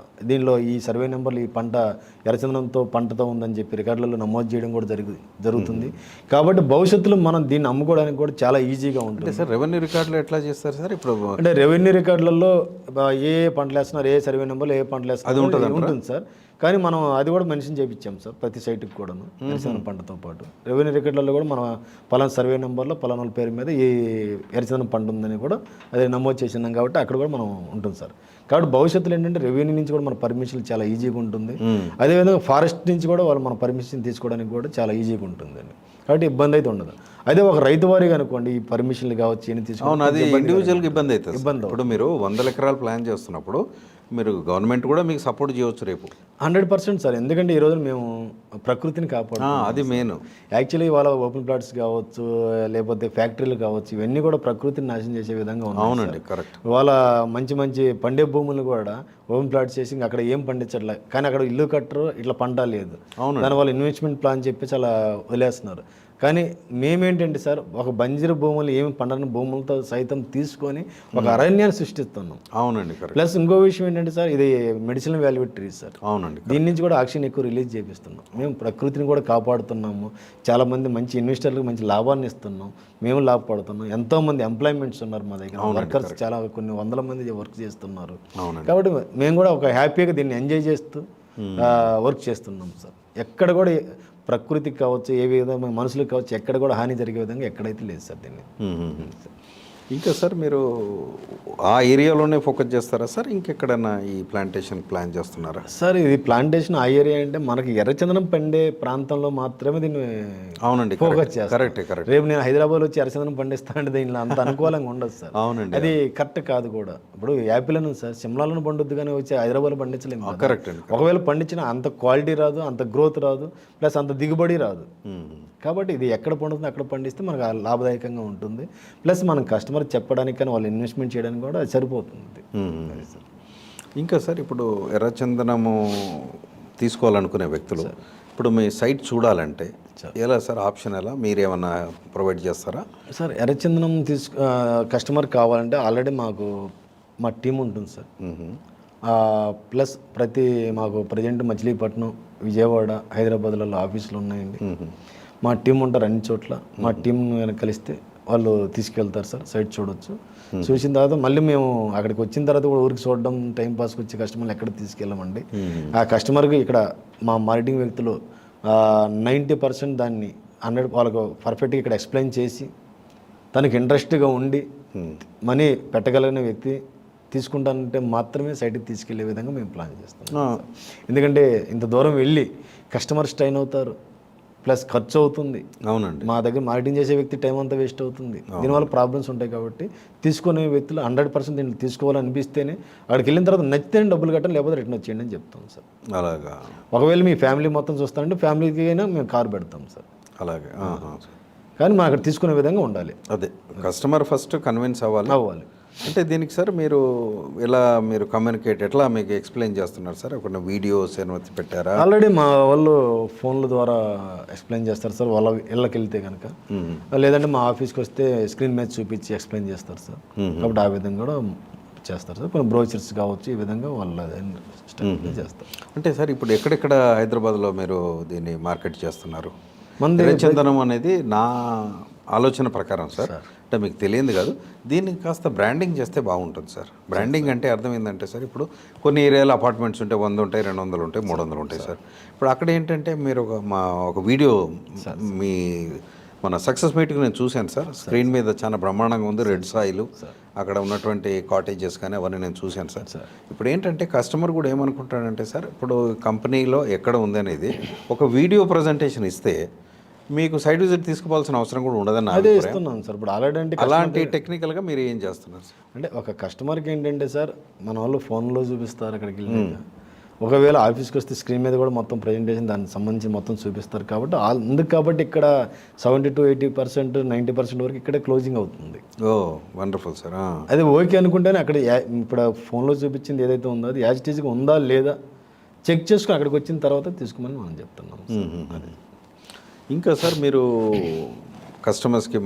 దీనిలో ఈ సర్వే నెంబర్లు ఈ పంట ఎర్రచందనంతో పంటతో ఉందని చెప్పి రికార్డులలో నమోదు చేయడం కూడా జరుగుతుంది. కాబట్టి భవిష్యత్తులో మనం దీన్ని అమ్ముకోవడానికి కూడా చాలా ఈజీగా ఉంటుంది. సార్ రెవెన్యూ రికార్డులు ఎట్లా చేస్తారు సార్? ఇప్పుడు అంటే రెవెన్యూ రికార్డులలో ఏ పంటలు వేస్తున్నారు, ఏ సర్వే నెంబర్లు ఏ పంటలు వేస్తున్నారు ఉంటుంది సార్. కానీ మనం అది కూడా మెన్షన్ చేయించాం సార్ ప్రతి సైట్కి కూడాను ఎర్రచందనం పంటతో పాటు. రెవెన్యూ రికార్డులలో కూడా మనం పలానా సర్వే నెంబర్లో పలానా పేరు మీద ఈ ఎర్రచందనం పంట ఉందని కూడా అది నమోదు చేసినాం కాబట్టి అక్కడ కూడా మనం ఉంటుంది సార్. కాబట్టి భవిష్యత్తులో ఏంటంటే రెవెన్యూ నుంచి కూడా మన పర్మిషన్ చాలా ఈజీగా ఉంటుంది. అదేవిధంగా ఫారెస్ట్ నుంచి కూడా వాళ్ళు మన పర్మిషన్ తీసుకోవడానికి కూడా చాలా ఈజీగా ఉంటుందండి. కాబట్టి ఇబ్బంది అయితే ఉండదు. అదే ఒక రైతు వారిగా అనుకోండి ఈ పర్మిషన్లు కావచ్చు ఎన్ని తీసుకోవాలి, అది ఇండివిజువల్గా ఇబ్బంది అవుతుంది. ఇప్పుడు మీరు 100 ఎకరాలు ప్లాన్ చేస్తున్నప్పుడు మీరు గవర్నమెంట్ కూడా మీకు సపోర్ట్ చేయవచ్చు రేపు. 100% సార్. ఎందుకంటే ఈరోజు మేము ప్రకృతిని కాపాడు, అది మెయిన్. యాక్చువల్లీ వాళ్ళ ఓపెన్ ప్లాట్స్ కావచ్చు లేకపోతే ఫ్యాక్టరీలు కావచ్చు ఇవన్నీ కూడా ప్రకృతిని నాశనం చేసే విధంగా ఉన్నాయి. అవునండి, కరెక్ట్. వాళ్ళ మంచి మంచి పండే భూములు కూడా ఓపెన్ ప్లాట్స్ చేసి అక్కడ ఏం పండించట్లే, కానీ అక్కడ ఇల్లు కట్టరు, ఇట్లా పంట లేదు. దాని వాళ్ళు ఇన్వెస్ట్మెంట్ ప్లాన్ చెప్పి చాలా వదిలేస్తున్నారు. కానీ మేమేంటంటే సార్ ఒక బంజరు భూములు ఏమి పండని భూములతో సైతం తీసుకొని ఒక అరణ్యాన్ని సృష్టిస్తున్నాం. అవునండి. ప్లస్ ఇంకో విషయం ఏంటంటే సార్ ఇది మెడిసినల్ వాల్యూ ట్రీస్ సార్. అవునండి. దీని నుంచి కూడా ఆక్సిజన్ ఎక్కువ రిలీజ్ చేపిస్తున్నాం. మేము ప్రకృతిని కూడా కాపాడుతున్నాము. చాలామంది మంచి ఇన్వెస్టర్లకు మంచి లాభాన్ని ఇస్తున్నాం, మేము లాభపడుతున్నాం. ఎంతోమంది ఎంప్లాయ్మెంట్స్ ఉన్నారు మా దగ్గర, వర్కర్స్ చాలా కొన్ని వందల మంది వర్క్ చేస్తున్నారు. కాబట్టి మేము కూడా ఒక హ్యాపీగా దీన్ని ఎంజాయ్ చేస్తూ వర్క్ చేస్తున్నాం సార్. ఎక్కడ కూడా ప్రకృతికి కావచ్చు ఏ విధంగా మనుషులకు కావచ్చు ఎక్కడ కూడా హాని జరిగే విధంగా ఎక్కడైతే లేదు సార్ దీన్ని. ఇంకా సార్ మీరు ఆ ఏరియాలోనే ఫోకస్ చేస్తారా సార్, ఇంకెక్కడన్నా ఈ ప్లాంటేషన్ ప్లాన్ చేస్తున్నారా సార్? ఇది ప్లాంటేషన్ ఆ ఏరియా అంటే మనకి ఎర్రచందనం పండే ప్రాంతంలో మాత్రమే దీన్ని అవునండి ఫోకస్ చేస్తాను. కరెక్ట్. రేపు నేను హైదరాబాద్ వచ్చి ఎర్రచందనం పండిస్తానంటే దీనిలో అంత అనుకూలంగా ఉండదు సార్. అవునండి, అది కరెక్ట్ కాదు కూడా. ఇప్పుడు యాపిల్ అని సార్ సిమ్లాలను పండుద్ది కానీ వచ్చి హైదరాబాద్ పండించలేము. కరెక్ట్. ఒకవేళ పండించినా అంత క్వాలిటీ రాదు, అంత గ్రోత్ రాదు, ప్లస్ అంత దిగుబడి రాదు. కాబట్టి ఇది ఎక్కడ పండుతుందో అక్కడ పండిస్తే మనకు లాభదాయకంగా ఉంటుంది. ప్లస్ మనం కస్టమర్ చెప్పడానికి కానీ వాళ్ళు ఇన్వెస్ట్మెంట్ చేయడానికి కూడా అది సరిపోతుంది. ఇంకా సార్ ఇప్పుడు ఎర్రచందనము తీసుకోవాలనుకునే వ్యక్తులు ఇప్పుడు మీ సైట్ చూడాలంటే ఎలా సార్, ఆప్షన్ ఎలా, మీరేమన్నా ప్రొవైడ్ చేస్తారా సార్? ఎర్రచందనం కస్టమర్ కావాలంటే ఆల్రెడీ మా టీం ఉంటుంది సార్. ప్లస్ మాకు ప్రజెంట్ మచిలీపట్నం, విజయవాడ, హైదరాబాద్లలో ఆఫీసులు ఉన్నాయండి. మా టీం ఉంటారు అన్ని చోట్ల. మా టీం కలిస్తే వాళ్ళు తీసుకెళ్తారు సార్, సైట్ చూడొచ్చు. చూసిన తర్వాత మళ్ళీ మేము అక్కడికి వచ్చిన తర్వాత కూడా ఊరికి చూడడం టైం పాస్కి వచ్చి కస్టమర్లు ఎక్కడ తీసుకెళ్ళమండి. ఆ కస్టమర్కి ఇక్కడ మా మార్కెటింగ్ వ్యక్తులు 90% దాన్ని 100 వాళ్ళకు పర్ఫెక్ట్గా ఇక్కడ ఎక్స్ప్లెయిన్ చేసి తనకి ఇంట్రెస్ట్గా ఉండి మనీ పెట్టగలిగిన వ్యక్తి తీసుకుంటానంటే మాత్రమే సైట్కి తీసుకెళ్లే విధంగా మేము ప్లాన్ చేస్తాం. ఎందుకంటే ఇంత దూరం వెళ్ళి కస్టమర్ స్ట్రైన్ అవుతారు, ప్లస్ ఖర్చు అవుతుంది. అవునండి. మా దగ్గర మార్కెటింగ్ చేసే వ్యక్తి టైం అంతా వేస్ట్ అవుతుంది. దీనివల్ల ప్రాబ్లమ్స్ ఉంటాయి. కాబట్టి తీసుకునే వ్యక్తులు 100% దీన్ని తీసుకోవాలనిపిస్తేనే అక్కడికి వెళ్ళిన తర్వాత నచ్చితేనే డబ్బులు కట్టండి, లేకపోతే రిటర్న్ వచ్చేయండి అని చెప్తాం సార్. అలాగా. ఒకవేళ మీ ఫ్యామిలీ మొత్తం చూస్తానంటే ఫ్యామిలీకి అయినా మేము కారు పెడతాం సార్. అలాగే. కానీ మా అక్కడ తీసుకునే విధంగా ఉండాలి. అదే కస్టమర్ ఫస్ట్ కన్విన్స్ అవ్వాలి. అంటే దీనికి సార్ మీరు ఎలా కమ్యూనికేట్ ఎట్లా మీకు ఎక్స్ప్లెయిన్ చేస్తున్నారు సార్? ఒక వీడియోస్ ఏమైనా పెట్టారా? ఆల్రెడీ మా వాళ్ళు ఫోన్ల ద్వారా ఎక్స్ప్లెయిన్ చేస్తారు సార్. వాళ్ళ ఇళ్ళకి వెళ్తే కనుక, లేదంటే మా ఆఫీస్కి వస్తే స్క్రీన్ మీద చూపించి ఎక్స్ప్లెయిన్ చేస్తారు సార్. కాబట్టి ఆ విధంగా కూడా చేస్తారు సార్. కొన్ని బ్రోచర్స్ కావచ్చు, ఈ విధంగా వాళ్ళ చేస్తారు. అంటే సార్ ఇప్పుడు ఎక్కడెక్కడ హైదరాబాద్లో మీరు దీన్ని మార్కెట్ చేస్తున్నారు? ఎర్రచందనం అనేది నా ఆలోచన ప్రకారం సార్, అంటే మీకు తెలియదు కాదు, దీన్ని కాస్త బ్రాండింగ్ చేస్తే బాగుంటుంది సార్. బ్రాండింగ్ అంటే అర్థం ఏంటంటే సార్, ఇప్పుడు కొన్ని ఏరియాలో అపార్ట్మెంట్స్ ఉంటాయి, 100 ఉంటాయి, 200 ఉంటాయి, 300 ఉంటాయి సార్. ఇప్పుడు అక్కడ ఏంటంటే మీరు ఒక వీడియో మన సక్సెస్ మీట్కి నేను చూశాను సార్. స్క్రీన్ మీద చాలా బ్రహ్మాండంగా ఉంది, రెడ్ సాయిల్, అక్కడ ఉన్నటువంటి కాటేజెస్ కానీ అవన్నీ నేను చూశాను సార్. ఇప్పుడు ఏంటంటే కస్టమర్ కూడా ఏమనుకుంటాడంటే సార్, ఇప్పుడు కంపెనీలో ఎక్కడ ఉంది అనేది ఒక వీడియో ప్రజెంటేషన్ ఇస్తే మీకు సైట్ విజిట్ తీసుకోవాల్సిన అవసరం కూడా ఉండదని అదే ఇస్తున్నాను సార్. ఇప్పుడు ఆల్రెడీ అంటే అలాంటి టెక్నికల్గా మీరు ఏం చేస్తున్నారు సార్? అంటే ఒక కస్టమర్కి ఏంటంటే సార్, మన వాళ్ళు ఫోన్లో చూపిస్తారు అక్కడికి వెళ్ళి. ఒకవేళ ఆఫీస్కి వస్తే స్క్రీన్ మీద కూడా మొత్తం ప్రజెంటేషన్ దానికి సంబంధించి మొత్తం చూపిస్తారు. కాబట్టి కాబట్టి ఇక్కడ 70 to 80%, 90% వరకు ఇక్కడ క్లోజింగ్ అవుతుంది. ఓ వండర్ఫుల్ సార్. అది ఓకే అనుకుంటేనే అక్కడ ఇప్పుడు ఫోన్లో చూపించింది ఏదైతే ఉందో అది యాజ్ ఇట్ ఈజ్గా ఉందా లేదా చెక్ చేసుకుని అక్కడికి వచ్చిన తర్వాత తీసుకోమని మనం చెప్తున్నాం. అది ఇంకా సార్ మీరు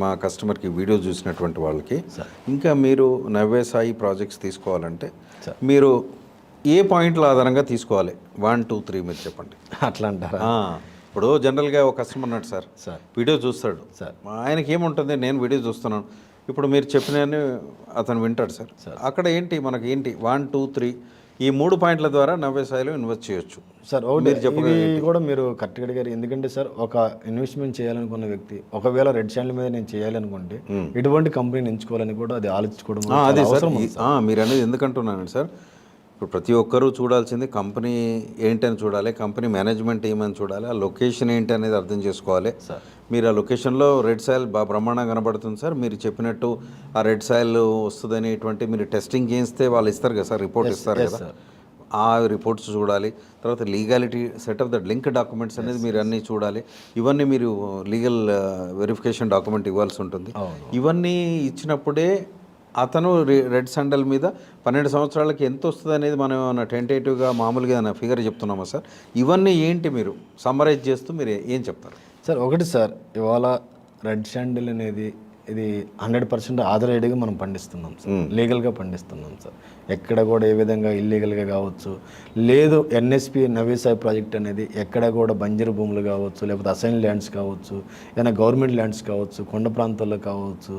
మా కస్టమర్కి వీడియో చూసినటువంటి వాళ్ళకి ఇంకా మీరు నవ్య సాయి ప్రాజెక్ట్స్ తీసుకోవాలంటే మీరు ఏ పాయింట్ల ఆధారంగా తీసుకోవాలి? 1, 2, 3 మీరు చెప్పండి. అట్లా అంటారా? ఇప్పుడు జనరల్గా ఒక కస్టమర్ ఉన్నాడు సార్, వీడియో చూస్తాడు సార్, ఆయనకి ఏముంటుంది, నేను వీడియో చూస్తున్నాను, ఇప్పుడు మీరు చెప్పినవన్నీ అతను వింటాడు సార్. అక్కడ ఏంటి మనకి ఏంటి 1, 2, 3 ఈ 3 పాయింట్ల ద్వారా నవ్యసాయిలో ఇన్వెస్ట్ చేయొచ్చు సార్. ఇది కూడా మీరు కరెక్ట్గా అడిగారు. ఎందుకంటే సార్, ఒక ఇన్వెస్ట్మెంట్ చేయాలనుకున్న వ్యక్తి ఒకవేళ రెడ్ శాండిల్ మీద నేను చేయాలనుకుంటే ఎటువంటి కంపెనీని ఎంచుకోవాలని కూడా అది ఆలోచించుకోవడం అదే సార్. మీరు అనేది ఎందుకంటున్నానండి సార్, ఇప్పుడు ప్రతి ఒక్కరూ చూడాల్సింది కంపెనీ ఏంటని చూడాలి, కంపెనీ మేనేజ్మెంట్ ఏమని చూడాలి, ఆ లొకేషన్ ఏంటి అనేది అర్థం చేసుకోవాలి సార్. మీరు ఆ లొకేషన్లో రెడ్ సాయిల్ బాగా బ్రహ్మాండంగా కనబడుతుంది సార్. మీరు చెప్పినట్టు ఆ రెడ్ సాయిల్ వస్తుందనేటువంటి మీరు టెస్టింగ్ చేస్తే వాళ్ళు ఇస్తారు కదా సార్, రిపోర్ట్ ఇస్తారు కదా, ఆ రిపోర్ట్స్ చూడాలి. తర్వాత legality set of the link documents అనేది మీరు అన్నీ చూడాలి. ఇవన్నీ మీరు లీగల్ వెరిఫికేషన్ డాక్యుమెంట్ ఇవ్వాల్సి ఉంటుంది. ఇవన్నీ ఇచ్చినప్పుడే అతను రెడ్ శాండల్ మీద 12 సంవత్సరాలకి ఎంత వస్తుంది అనేది మనం ఏమైనా టెంటేటివ్గా మామూలుగా ఏమైనా ఫిగర్ చెప్తున్నామా సార్? ఇవన్నీ ఏంటి మీరు సమ్మరైజ్ చేస్తూ మీరు ఏం చెప్తారు సార్? ఒకటి సార్, ఇవాళ రెడ్ శాండిల్ అనేది ఇది 100% ఆథరైడ్గా మనం పండిస్తున్నాం సార్, లీగల్గా పండిస్తున్నాం సార్. ఎక్కడ కూడా ఏ విధంగా ఇల్లీగల్గా కావచ్చు, లేదు ఎన్ఎస్పి నవ్యసాయి ప్రాజెక్ట్ అనేది ఎక్కడ కూడా బంజరు భూములు కావచ్చు, లేకపోతే అసైన్ ల్యాండ్స్ కావచ్చు, ఏదైనా గవర్నమెంట్ ల్యాండ్స్ కావచ్చు, కొండ ప్రాంతాల్లో కావచ్చు,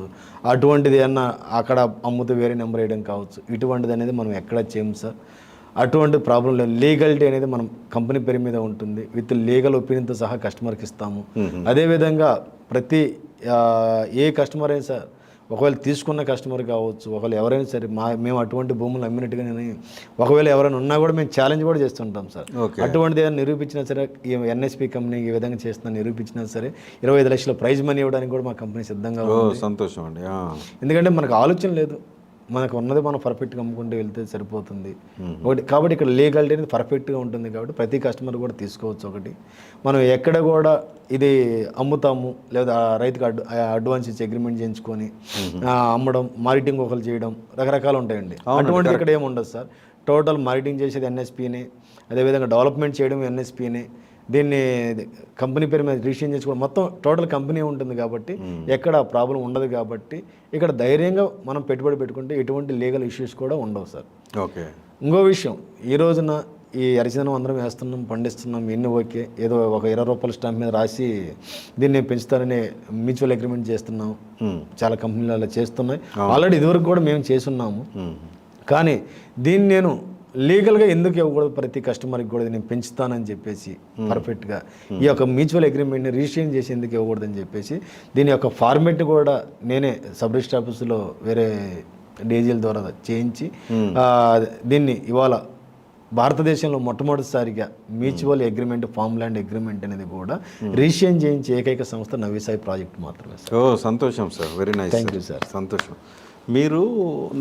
అటువంటిది ఏమన్నా అక్కడ అమ్ముతూ వేరే నెంబర్ వేయడం కావచ్చు, ఇటువంటిది అనేది మనం ఎక్కడ చేయము సార్. అటువంటి ప్రాబ్లం లేదు. లీగలిటీ అనేది మనం కంపెనీ పేరు మీద ఉంటుంది, విత్ లీగల్ ఒపీనియన్తో సహా కస్టమర్కి ఇస్తాము. అదేవిధంగా ప్రతి ఏ కస్టమర్ అయినా సార్, ఒకవేళ తీసుకున్న కస్టమర్ కావచ్చు, ఒకవేళ ఎవరైనా సరే మేము అటువంటి భూములు అమ్మినట్టుగా ఒకవేళ ఎవరైనా ఉన్నా కూడా మేము ఛాలెంజ్ కూడా చేస్తుంటాం సార్. అటువంటిది ఏదైనా నిరూపించినా సరే, ఈ ఎన్ఎస్పి కంపెనీ ఈ విధంగా చేస్తున్నా నిరూపించినా సరే 25 లక్షల ప్రైజ్ మనీ ఇవ్వడానికి కూడా మా కంపెనీ సిద్ధంగా ఉంది. సంతోషం అండి. ఎందుకంటే మనకు ఆలోచన లేదు, మనకు ఉన్నది మనం పర్ఫెక్ట్గా అమ్ముకుంటూ వెళ్తే సరిపోతుంది ఒకటి. కాబట్టి ఇక్కడ లీగాలిటీ అనేది పర్ఫెక్ట్గా ఉంటుంది కాబట్టి ప్రతి కస్టమర్ కూడా తీసుకోవచ్చు. ఒకటి, మనం ఎక్కడ కూడా ఇది అమ్ముతాము లేదా రైతుకు అడ్వాన్స్ ఇచ్చి అగ్రిమెంట్ చేయించుకొని అమ్మడం, మార్కెటింగ్ ఒకరు చేయడం రకరకాలు ఉంటాయండి. అటువంటి ఇక్కడ ఏమి ఉండదు సార్. టోటల్ మార్కెటింగ్ చేసేది ఎన్ఎస్పీనే, అదేవిధంగా డెవలప్మెంట్ చేయడం ఎన్ఎస్పీనే, దీన్ని కంపెనీ పేరు మీద రిజిస్ట్రేషన్ చేసుకోవడం మొత్తం టోటల్ కంపెనీ ఉంటుంది కాబట్టి ఎక్కడ ప్రాబ్లం ఉండదు. కాబట్టి ఇక్కడ ధైర్యంగా మనం పెట్టుబడి పెట్టుకుంటే ఎటువంటి లీగల్ ఇష్యూస్ కూడా ఉండవు సార్. ఓకే. ఇంకో విషయం, ఈ రోజున ఈ అరిచదనం అందరం వేస్తున్నాం, పండిస్తున్నాం, ఎన్ని ఓకే, ఏదో ఒక 20 రూపాయల స్టాంప్ మీద రాసి దీన్ని పెంచుతారని మ్యూచువల్ అగ్రిమెంట్ చేస్తున్నాం. చాలా కంపెనీలు అలా చేస్తున్నాయి. ఆల్రెడీ ఇదివరకు కూడా మేము చేసున్నాము. కానీ దీన్ని నేను లీగల్గా ఎందుకు ఇవ్వకూడదు, ప్రతి కస్టమర్కి కూడా నేను పెంచుతానని చెప్పేసి పర్ఫెక్ట్గా ఈ యొక్క మ్యూచువల్ అగ్రిమెంట్ని రిజిస్ట్రేషన్ చేసి ఎందుకు ఇవ్వకూడదని చెప్పేసి దీని యొక్క ఫార్మెట్ కూడా నేనే సబ్ రిజిస్టర్ ఆఫీసులో వేరే డీజీల ద్వారా చేయించి దీన్ని ఇవాళ భారతదేశంలో మొట్టమొదటిసారిగా mutual agreement, farm land agreement అనేది కూడా రిజిస్ట్రేషన్ చేయించే ఏకైక సంస్థ నవ్యసాయి ప్రాజెక్ట్ మాత్రమే సార్. సంతోషం sir, very nice. Thank you sir. సంతోషం. మీరు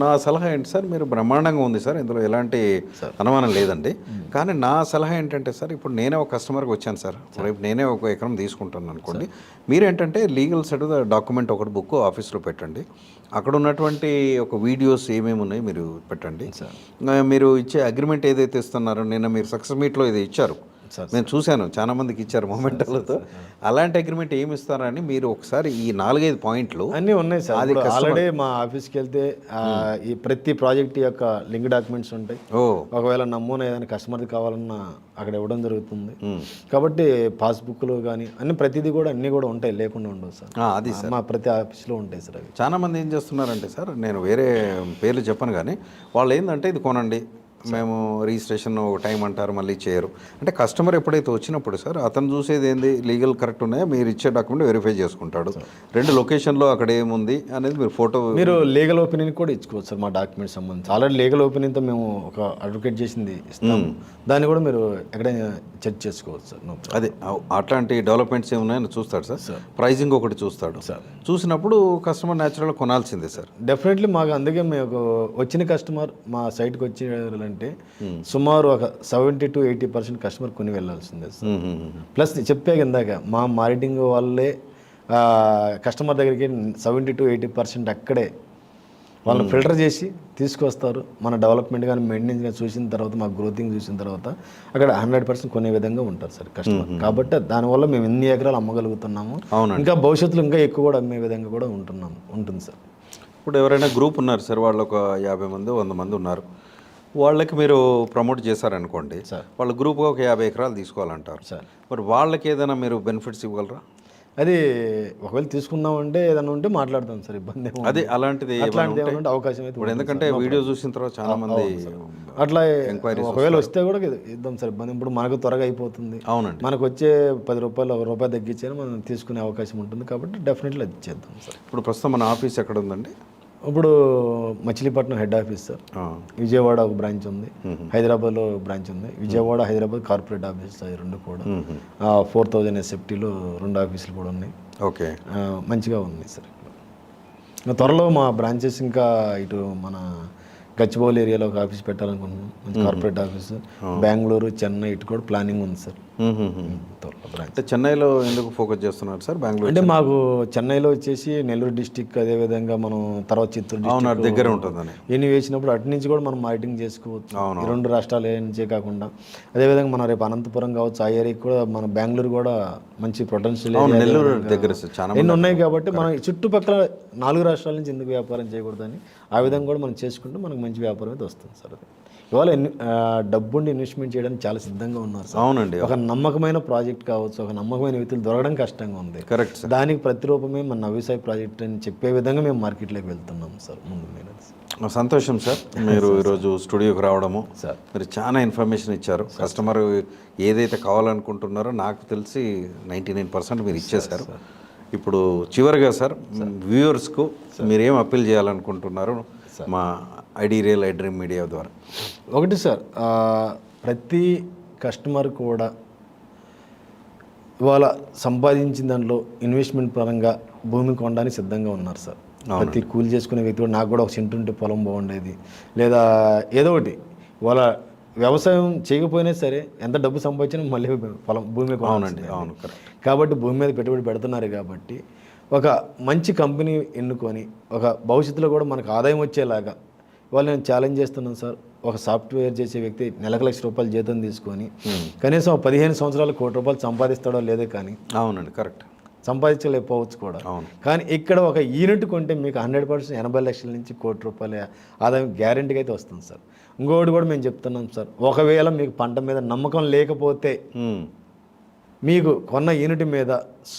నా సలహా ఏంటి సార్, మీరు బ్రహ్మాండంగా ఉంది సార్, ఇందులో ఎలాంటి అనుమానం లేదండి. కానీ నా సలహా ఏంటంటే సార్, ఇప్పుడు నేనే ఒక కస్టమర్కి వచ్చాను సార్, రేపు నేనే ఒక ఎకరం తీసుకుంటాను అనుకోండి. మీరేంటంటే లీగల్ సెట్ డాక్యుమెంట్ ఒకటి బుక్ ఆఫీస్లో పెట్టండి. అక్కడ ఉన్నటువంటి ఒక వీడియోస్ ఏమేమి ఉన్నాయి మీరు పెట్టండి. మీరు ఇచ్చే అగ్రిమెంట్ ఏదైతే ఇస్తున్నారో, నిన్న మీరు సక్సెస్ మీట్లో ఇది ఇచ్చారు, నేను చూశాను, చాలా మందికి ఇచ్చారు మొమెంటలతో. అలాంటి అగ్రిమెంట్ ఏమి ఇస్తారని మీరు ఒకసారి ఈ 4-5 పాయింట్లు అన్నీ ఉన్నాయి సార్. అది ఆల్రెడీ మా ఆఫీస్కి వెళ్తే ఈ ప్రతి ప్రాజెక్ట్ యొక్క లింక్ డాక్యుమెంట్స్ ఉంటాయి. ఒకవేళ నమూనా ఏదైనా కస్టమర్ది కావాలన్నా అక్కడ ఇవ్వడం జరుగుతుంది. కాబట్టి పాస్బుక్లు కానీ అన్ని ప్రతిదీ కూడా అన్నీ కూడా ఉంటాయి, లేకుండా ఉండవు సార్. అది మా ప్రతి ఆఫీస్లో ఉంటాయి సార్. అవి చాలా మంది ఏం చేస్తున్నారంటే సార్, నేను వేరే పేర్లు చెప్పను కానీ వాళ్ళు ఏంటంటే ఇది కొనండి, మేము రిజిస్ట్రేషన్ ఒక టైం అంటారు, మళ్ళీ చేయరు. అంటే కస్టమర్ ఎప్పుడైతే వచ్చినప్పుడు సార్ అతను చూసేది ఏంది, లీగల్ కరెక్ట్ ఉన్నాయా, మీరు ఇచ్చే డాక్యుమెంట్ వెరిఫై చేసుకుంటాడు. 2 లొకేషన్లో అక్కడ ఏముంది అనేది మీరు ఫోటో, మీరు లీగల్ ఒపీనియన్ కూడా ఇచ్చుకోవచ్చు సార్. మా డాక్యుమెంట్ సంబంధించి ఆల్రెడీ లీగల్ ఒపీనియన్తో మేము ఒక అడ్వకేట్ చేసింది ఇస్తాము, దాన్ని కూడా మీరు ఎక్కడైనా చెక్ చేసుకోవచ్చు సార్. అదే అట్లాంటి డెవలప్మెంట్స్ ఏమున్నాయని చూస్తాడు సార్. ప్రైజింగ్ ఒకటి చూస్తాడు సార్. చూసినప్పుడు కస్టమర్ న్యాచురల్గా కొనాల్సిందే సార్. డెఫినెట్లీ మాకు అందుకే మేము వచ్చిన కస్టమర్ మా సైట్కి వచ్చి అంటే సుమారు ఒక 70 to 80% కస్టమర్ కొని వెళ్ళాల్సిందే సార్. ప్లస్ చెప్పే ఇందాక మా మార్కెటింగ్ వాళ్ళే కస్టమర్ దగ్గరికి 70 to 80% అక్కడే వాళ్ళని ఫిల్టర్ చేసి తీసుకొస్తారు. మన డెవలప్మెంట్ కానీ మెయింటెనెన్స్ కానీ చూసిన తర్వాత, మా గ్రోతింగ్ చూసిన తర్వాత అక్కడ 100% కొనే విధంగా ఉంటారు సార్ కస్టమర్. కాబట్టి దానివల్ల మేము ఎన్ని ఎకరాలు అమ్మగలుగుతున్నాము, ఇంకా భవిష్యత్తులో ఇంకా ఎక్కువ కూడా అమ్మే విధంగా కూడా ఉంటుంది సార్. ఇప్పుడు ఎవరైనా గ్రూప్ ఉన్నారు సార్, వాళ్ళు ఒక 50 మంది 100 మంది ఉన్నారు, వాళ్ళకి మీరు ప్రమోట్ చేశారనుకోండి, సార్. వాళ్ళ గ్రూప్గా ఒక 50 ఎకరాలు తీసుకోవాలంటారు సార్. మరి వాళ్ళకి ఏదైనా మీరు బెనిఫిట్స్ ఇవ్వగలరా? అది ఒకవేళ తీసుకుందామంటే ఏదైనా ఉంటే మాట్లాడతాం సార్, ఇబ్బంది ఏమో అదే అలాంటిది అట్లాంటిది ఏమైనా ఉంటే అవకాశం అయితే ఇప్పుడు ఉంటుంది ఎందుకంటే సార్. వీడియో చూసిన తర్వాత చాలా మంది అట్లా ఎంక్వైరీస్ ఒకవేళ వస్తే కూడా ఇద్దాం సార్, ఇబ్బంది. ఇప్పుడు మనకు త్వరగా అయిపోతుంది, అవునండి. మనకు వచ్చే 10 రూపాయలు 1 రూపాయి తగ్గించారు మనం తీసుకునే అవకాశం ఉంటుంది కాబట్టి డెఫినెట్లీ అది చేద్దాం సార్. ఇప్పుడు ప్రస్తుతం మన ఆఫీస్ ఎక్కడ ఉందండి? ఇప్పుడు మచిలీపట్నం హెడ్ ఆఫీస్ సార్, ఆ. విజయవాడ ఒక బ్రాంచ్ ఉంది, హైదరాబాద్లో బ్రాంచ్ ఉంది. విజయవాడ హైదరాబాద్ కార్పొరేట్ ఆఫీస్ అవి రెండు కూడా 4000 ఎస్ఎఫ్టీలో 2 ఆఫీసులు కూడా ఉన్నాయి. ఓకే, మంచిగా ఉంది సార్. ఇంకా త్వరలో మా బ్రాంచెస్ ఇంకా ఇటు మన గచ్చిబౌలి ఏరియాలో ఒక ఆఫీస్ పెట్టాలనుకుంటున్నాం, మంచి కార్పొరేట్ ఆఫీస్. బెంగళూరు, చెన్నై ఇటు కూడా ప్లానింగ్ ఉంది సార్. త్వరలో బ్రాంచ్. అంటే చెన్నైలో ఎందుకు ఫోకస్ చేస్తున్నారు సార్? బెంగళూరు అంటే మాకు చెన్నైలో వచ్చేసి నెల్లూరు డిస్టిక్, అదేవిధంగా మనం తర్వాత చిత్తూరు డిస్టిక్ దగ్గర ఉంటుందని ఎన్ని వేసినప్పుడు అటు నుంచి కూడా మనం మార్కెటింగ్ చేసుకోవచ్చు. ఈ 2 రాష్ట్రాల నుంచే కాకుండా అదేవిధంగా మనం రేపు అనంతపురం కావచ్చు, ఆ ఏరియాకి కూడా మన బెంగళూరు కూడా మంచి పొటెన్షియల్ నెల్లూరు దగ్గర చాలా ఎన్ని ఉన్నాయి కాబట్టి మనం చుట్టుపక్కల 4 రాష్ట్రాల నుంచి ఎందుకు వ్యాపారం చేయకూడదని ఆ విధంగా కూడా మనం చేసుకుంటే మనకు మంచి వ్యాపారం అయితే వస్తుంది సార్. అది ఇవాళ డబ్బుండి ఇన్వెస్ట్మెంట్ చేయడానికి చాలా సిద్ధంగా ఉన్నారు సార్. అవునండి. ఒక నమ్మకమైన ప్రాజెక్ట్ కావచ్చు, ఒక నమ్మకమైన వ్యక్తులు దొరకడం కష్టంగా ఉంది. Correct sir. దానికి ప్రతిరూపమే మన నవ్యసాయి ప్రాజెక్ట్ అని చెప్పే విధంగా మేము మార్కెట్లోకి వెళ్తున్నాం సార్. ముందు మీద సంతోషం సార్, మీరు ఈరోజు స్టూడియోకి రావడము సార్. మీరు చాలా ఇన్ఫర్మేషన్ ఇచ్చారు. కస్టమర్ ఏదైతే కావాలనుకుంటున్నారో నాకు తెలిసి 99% మీరు ఇచ్చేశారు. ఇప్పుడు చివరిగా సార్, వ్యూవర్స్కు మీరేం అప్పీల్ చేయాలనుకుంటున్నారు మా ఐడి రియల్ ఐడ్రీమ్ మీడియా ద్వారా? ఒకటి సార్, ప్రతి కస్టమర్ కూడా ఇవాళ సంపాదించిన దాంట్లో ఇన్వెస్ట్మెంట్ పరంగా భూమి కొనడానికి సిద్ధంగా ఉన్నారు సార్. ప్రతి కూలి చేసుకునే వ్యక్తి కూడా నాకు కూడా ఒక సెంటు ఉంటే పొలం బాగుండేది, లేదా ఏదో ఒకటి. ఇవాళ వ్యవసాయం చేయకపోయినా సరే ఎంత డబ్బు సంపాదించినా మళ్ళీ పొలం భూమి అవునండి, అవును, కాబట్టి భూమి మీద పెట్టుబడి పెడుతున్నారు కాబట్టి ఒక మంచి కంపెనీ ఎన్నుకొని ఒక భవిష్యత్తులో కూడా మనకు ఆదాయం వచ్చేలాగా ఇవాళ నేను ఛాలెంజ్ చేస్తున్నాను సార్. ఒక సాఫ్ట్వేర్ చేసే వ్యక్తి నెలకు ₹1,00,000 జీతం తీసుకొని కనీసం 15 సంవత్సరాలు ₹1,00,00,000 సంపాదిస్తాడో లేదో కానీ, అవునండి, కరెక్ట్, సంపాదించలేకపోవచ్చు కూడా. కానీ ఇక్కడ ఒక యూనిట్ కొంటే మీకు 100% 80 లక్షల నుంచి ₹1,00,00,000 ఆదాయం గ్యారెంటీగా అయితే వస్తుంది సార్. ఇంకోటి కూడా మేము చెప్తున్నాం సార్, ఒకవేళ మీకు పంట మీద నమ్మకం లేకపోతే మీకు కొన్న యూనిట్ మీద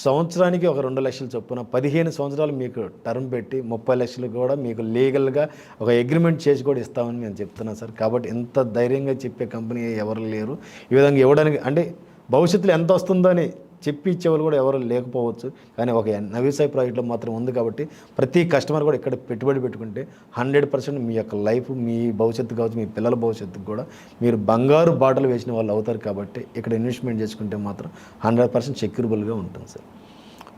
సంవత్సరానికి ఒక 2 లక్షల చొప్పున 15 సంవత్సరాలు మీకు టర్మ్ పెట్టి 30 లక్షలు కూడా మీకు లీగల్గా ఒక అగ్రిమెంట్ చేసి కూడా ఇస్తామని నేను చెప్తున్నాను సార్. కాబట్టి ఎంత ధైర్యంగా చెప్పే కంపెనీ ఎవరు లేరు. ఈ విధంగా ఇవ్వడానికి అంటే భవిష్యత్తులో ఎంత వస్తుందో అని చెప్పి ఇచ్చేవాళ్ళు కూడా ఎవరు లేకపోవచ్చు, కానీ ఒక నవ్యసాయి ప్రాజెక్ట్లో మాత్రం ఉంది. కాబట్టి ప్రతి కస్టమర్ కూడా ఇక్కడ పెట్టుబడి పెట్టుకుంటే 100% మీ యొక్క లైఫ్, మీ భవిష్యత్తు కావచ్చు, మీ పిల్లల భవిష్యత్తుకు కూడా మీరు బంగారు బాటలు వేసిన వాళ్ళు అవుతారు. కాబట్టి ఇక్కడ ఇన్వెస్ట్మెంట్ చేసుకుంటే మాత్రం 100% సెక్యూరబుల్గా ఉంటుంది సార్.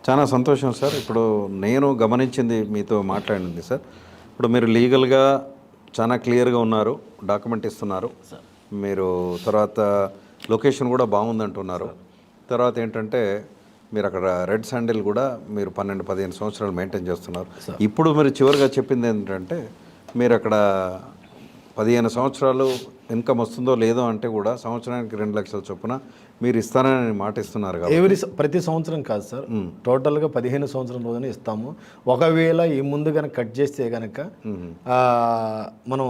చాలా సంతోషం సార్. ఇప్పుడు నేను గమనించింది, మీతో మాట్లాడింది సార్, ఇప్పుడు మీరు లీగల్గా చాలా క్లియర్గా ఉన్నారు, డాక్యుమెంట్ ఇస్తున్నారు మీరు, తర్వాత లొకేషన్ కూడా బాగుందంటున్నారు. తర్వాత ఏంటంటే మీరు అక్కడ రెడ్ శాండిల్ కూడా మీరు 12-15 సంవత్సరాలు మెయింటైన్ చేస్తున్నారు. ఇప్పుడు మీరు చివరిగా చెప్పింది ఏంటంటే మీరు అక్కడ 15 సంవత్సరాలు ఇన్కమ్ వస్తుందో లేదో అంటే కూడా సంవత్సరానికి 2 లక్షల చొప్పున మీరు ఇస్తానని మాట ఇస్తున్నారు కదా. ప్రతి సంవత్సరం కాదు సార్, టోటల్గా 15 సంవత్సరం రోజున ఇస్తాము. ఒకవేళ ఈ ముందు కనుక కట్ చేస్తే కనుక మనం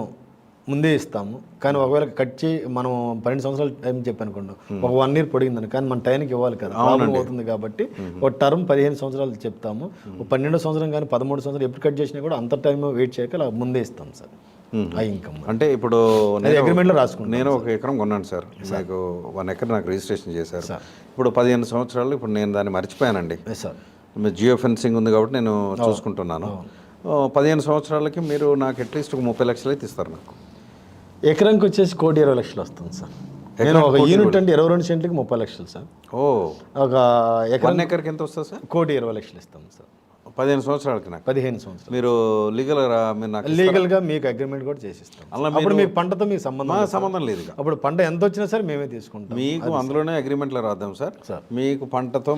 ముందే ఇస్తాము. కానీ ఒకవేళ కట్ చేయి మనం 12 సంవత్సరాలు టైం చెప్పనుకోండి, ఒక 1 ఇయర్ పొడిగిందని, కానీ మన టైంకి ఇవ్వాలి కదా, ప్రాబ్లం అవుతుంది. కాబట్టి ఒక టర్మ్ 15 సంవత్సరాలు చెప్తాము. 12 సంవత్సరం కానీ 13 సంవత్సరాలు ఎప్పుడు కట్ చేసినా కూడా అంత టైం వెయిట్ చేయక అలా ముందే ఇస్తాం సార్. ఆ ఇన్కమ్ అంటే ఇప్పుడు అగ్రిమెంట్లో రాసుకుంటాం. నేను 1 ఎకరం కొన్నాను సార్, నాకు 1 ఎకర్ నాకు రిజిస్ట్రేషన్ చేశారు. ఇప్పుడు 15 సంవత్సరాలు ఇప్పుడు నేను దాన్ని మర్చిపోయానండి సార్. జియో ఫెన్సింగ్ ఉంది కాబట్టి నేను చూసుకుంటున్నాను. 15 సంవత్సరాలకి మీరు నాకు అట్లీస్ట్ ఒక 30 లక్షలు అయితే ఇస్తారు. నాకు ఎకరానికి వచ్చేసి ₹1,20,00,000 వస్తుంది సార్. నేను ఒక యూనిట్ అంటే 22 సెంట్లకి 30 లక్షలు సార్. ఒక ఎకర్కి ఎంత వస్తుంది సార్? ₹1,20,00,000 ఇస్తాం సార్ 15 సంవత్సరాలకి. నాకు 15 సంవత్సరాలు మీరు లీగల్గా మీకు అగ్రిమెంట్ కూడా చేసిస్తాం. అప్పుడు మీకు పంటతో మీకు సంబంధం లేదు. అప్పుడు పంట ఎంత వచ్చినా సరే మేమే తీసుకుంటాం. మీకు అందులోనే అగ్రిమెంట్లో రాద్దాం సార్. మీకు పంటతో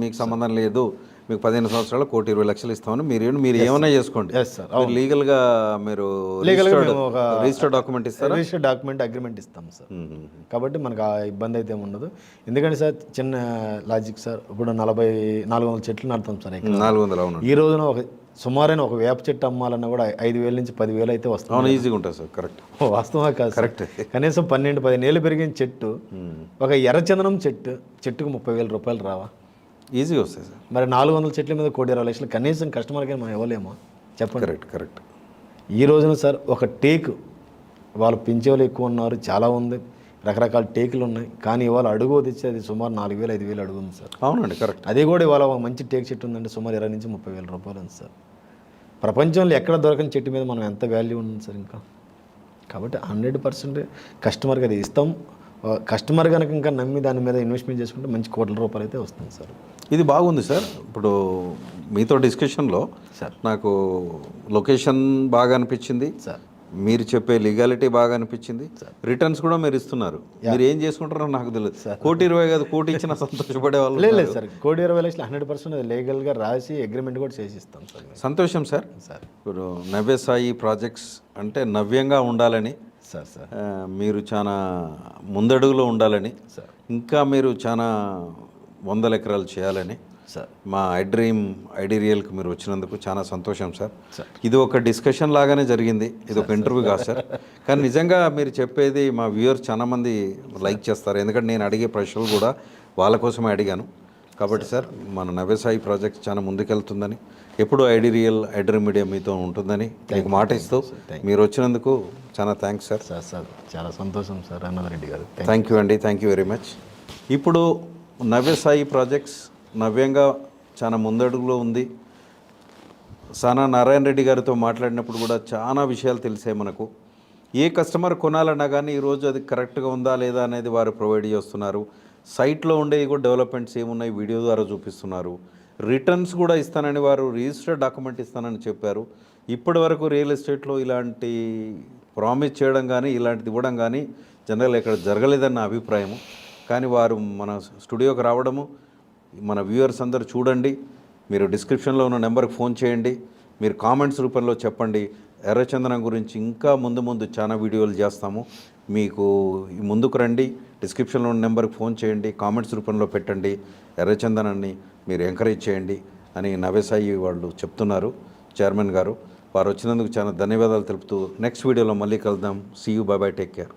మీకు సంబంధం లేదు, మీకు 15 సంవత్సరాలు ₹1,20,00,000 ఇస్తామని మీరు ఏమైనా చేసుకోండి. లీగల్గా మీరు రిజిస్టర్డ్ డాక్యుమెంట్ ఇస్తారు. రిజిస్టర్డ్ డాక్యుమెంట్ అగ్రిమెంట్ ఇస్తాం సార్. కాబట్టి మనకు ఆ ఇబ్బంది అయితే ఉండదు. ఎందుకంటే సార్ చిన్న లాజిక్ సార్, ఇప్పుడు 400 చెట్లు నాటుతాం సార్. 400 ఈ రోజున ఒక సుమారైన ఒక వేప చెట్టు అమ్మాలన్నా కూడా 5,000 నుంచి 10,000 అయితే వస్తుంది. అవును, ఈజీగా ఉంటుంది సార్. కరెక్ట్. వాస్తవా కాదు? కరెక్ట్. కనీసం 12-15 ఏళ్ళు పెరిగిన చెట్టు, ఒక ఎర్రచందనం చెట్టుకు 30,000 రూపాయలు రావా? ఈజీగా వస్తాయి సార్. మరి 400 చెట్ల మీద 1,20,00,000 కనీసం కస్టమర్కి మనం ఇవ్వలేమా చెప్పండి? కరెక్ట్. కరెక్ట్. ఈ రోజున సార్ ఒక టేక్ వాళ్ళు పెంచేవాళ్ళు ఎక్కువ ఉన్నారు, చాలా ఉంది, రకరకాల టేకులు ఉన్నాయి, కానీ ఇవాళ అడుగు తెచ్చి అది సుమారు 4,000-5,000 అడుగు ఉంది సార్. అవునండి. కరెక్ట్. అదే కూడా ఇవాళ ఒక మంచి టేక్ చెట్టు ఉందంటే సుమారు 20,000 నుంచి 30,000 రూపాయలు ఉంది సార్. ప్రపంచంలో ఎక్కడ దొరకని చెట్టు మీద మనం ఎంత వాల్యూ ఉంది సార్ ఇంకా. కాబట్టి 100% కస్టమర్కి అది ఇస్తాం. కస్టమర్ కనుక ఇంకా నమ్మి దాని మీద ఇన్వెస్ట్మెంట్ చేసుకుంటే మంచి కోట్ల రూపాయలు అయితే వస్తుంది సార్. ఇది బాగుంది సార్. ఇప్పుడు మీతో డిస్కషన్లో సార్ నాకు లొకేషన్ బాగా అనిపించింది సార్, మీరు చెప్పే లీగాలిటీ బాగా అనిపించింది, రిటర్న్స్ కూడా మీరు ఇస్తున్నారు. మీరు ఏం చేసుకుంటారో నాకు తెలియదు. 1,20,00,000 కాదు, 1,00,00,000 ఇచ్చిన సంతోషపడే వాళ్ళు లేదు సార్. 1,20,00,000 100% లీగల్గా రాసి అగ్రిమెంట్ కూడా చేసి ఇస్తాం సార్. సంతోషం సార్. సార్ ఇప్పుడు నవ్య సాయి ప్రాజెక్ట్స్ అంటే నవ్యంగా ఉండాలని, సార్ సార్ మీరు చాలా ముందడుగులో ఉండాలని, సార్ ఇంకా మీరు చాలా 100 ఎకరాలు చేయాలని సార్ మా ఐడిరియల్కి మీరు వచ్చినందుకు చాలా సంతోషం సార్. సార్ ఇది ఒక డిస్కషన్ లాగానే జరిగింది, ఇది ఒక ఇంటర్వ్యూ కాదు సార్. కానీ నిజంగా మీరు చెప్పేది మా వ్యూయర్స్ చాలా మంది లైక్ చేస్తారు, ఎందుకంటే నేను అడిగే ప్రశ్నలు కూడా వాళ్ళ కోసమే అడిగాను. కాబట్టి సార్ మన నవ్య సాయి ప్రాజెక్ట్ చాలా ముందుకెళ్తుందని, ఎప్పుడు ఐడి మీడియా మీతో ఉంటుందని మీకు మాట ఇస్తూ మీరు వచ్చినందుకు చాలా థ్యాంక్స్ సార్. సార్ సార్ చాలా సంతోషం సార్ అన్నదారెడ్డి గారు. థ్యాంక్ యూ అండి. Thank you very much. ఇప్పుడు నవ్య సాయి ప్రాజెక్ట్స్ నవ్యంగా చాలా ముందడుగులో ఉంది. సానా నారాయణ రెడ్డి గారితో మాట్లాడినప్పుడు కూడా చాలా విషయాలు తెలిసాయి మనకు. ఏ కస్టమర్ కొనాలన్నా కానీ ఈరోజు అది కరెక్ట్గా ఉందా లేదా అనేది వారు ప్రొవైడ్ చేస్తున్నారు. సైట్లో ఉండేవి కూడా డెవలప్మెంట్స్ ఏమున్నాయి వీడియో ద్వారా చూపిస్తున్నారు. రిటర్న్స్ కూడా ఇస్తానని వారు రిజిస్టర్డ్ డాక్యుమెంట్ ఇస్తానని చెప్పారు. ఇప్పటి వరకు రియల్ ఎస్టేట్లో ఇలాంటి ప్రామిస్ చేయడం కానీ ఇలాంటిది ఇవ్వడం కానీ జనరల్ ఇక్కడ జరగలేదని నా అభిప్రాయము. కానీ వారు మన స్టూడియోకి రావడము, మన వ్యూవర్స్ అందరూ చూడండి, మీరు డిస్క్రిప్షన్లో ఉన్న నెంబర్కి ఫోన్ చేయండి, మీరు కామెంట్స్ రూపంలో చెప్పండి. ఎర్రచందనం గురించి ఇంకా ముందు చాలా వీడియోలు చేస్తాము. మీకు ముందుకు రండి, డిస్క్రిప్షన్లో ఉన్న నెంబర్కి ఫోన్ చేయండి, కామెంట్స్ రూపంలో పెట్టండి, ఎర్రచందనాన్ని మీరు ఎంకరేజ్ చేయండి అని నవ్య సాయి వాళ్ళు చెప్తున్నారు, చైర్మన్ గారు. వారు వచ్చినందుకు చాలా ధన్యవాదాలు తెలుపుతూ నెక్స్ట్ వీడియోలో మళ్ళీ కలుద్దాం. See you, bye bye, take care.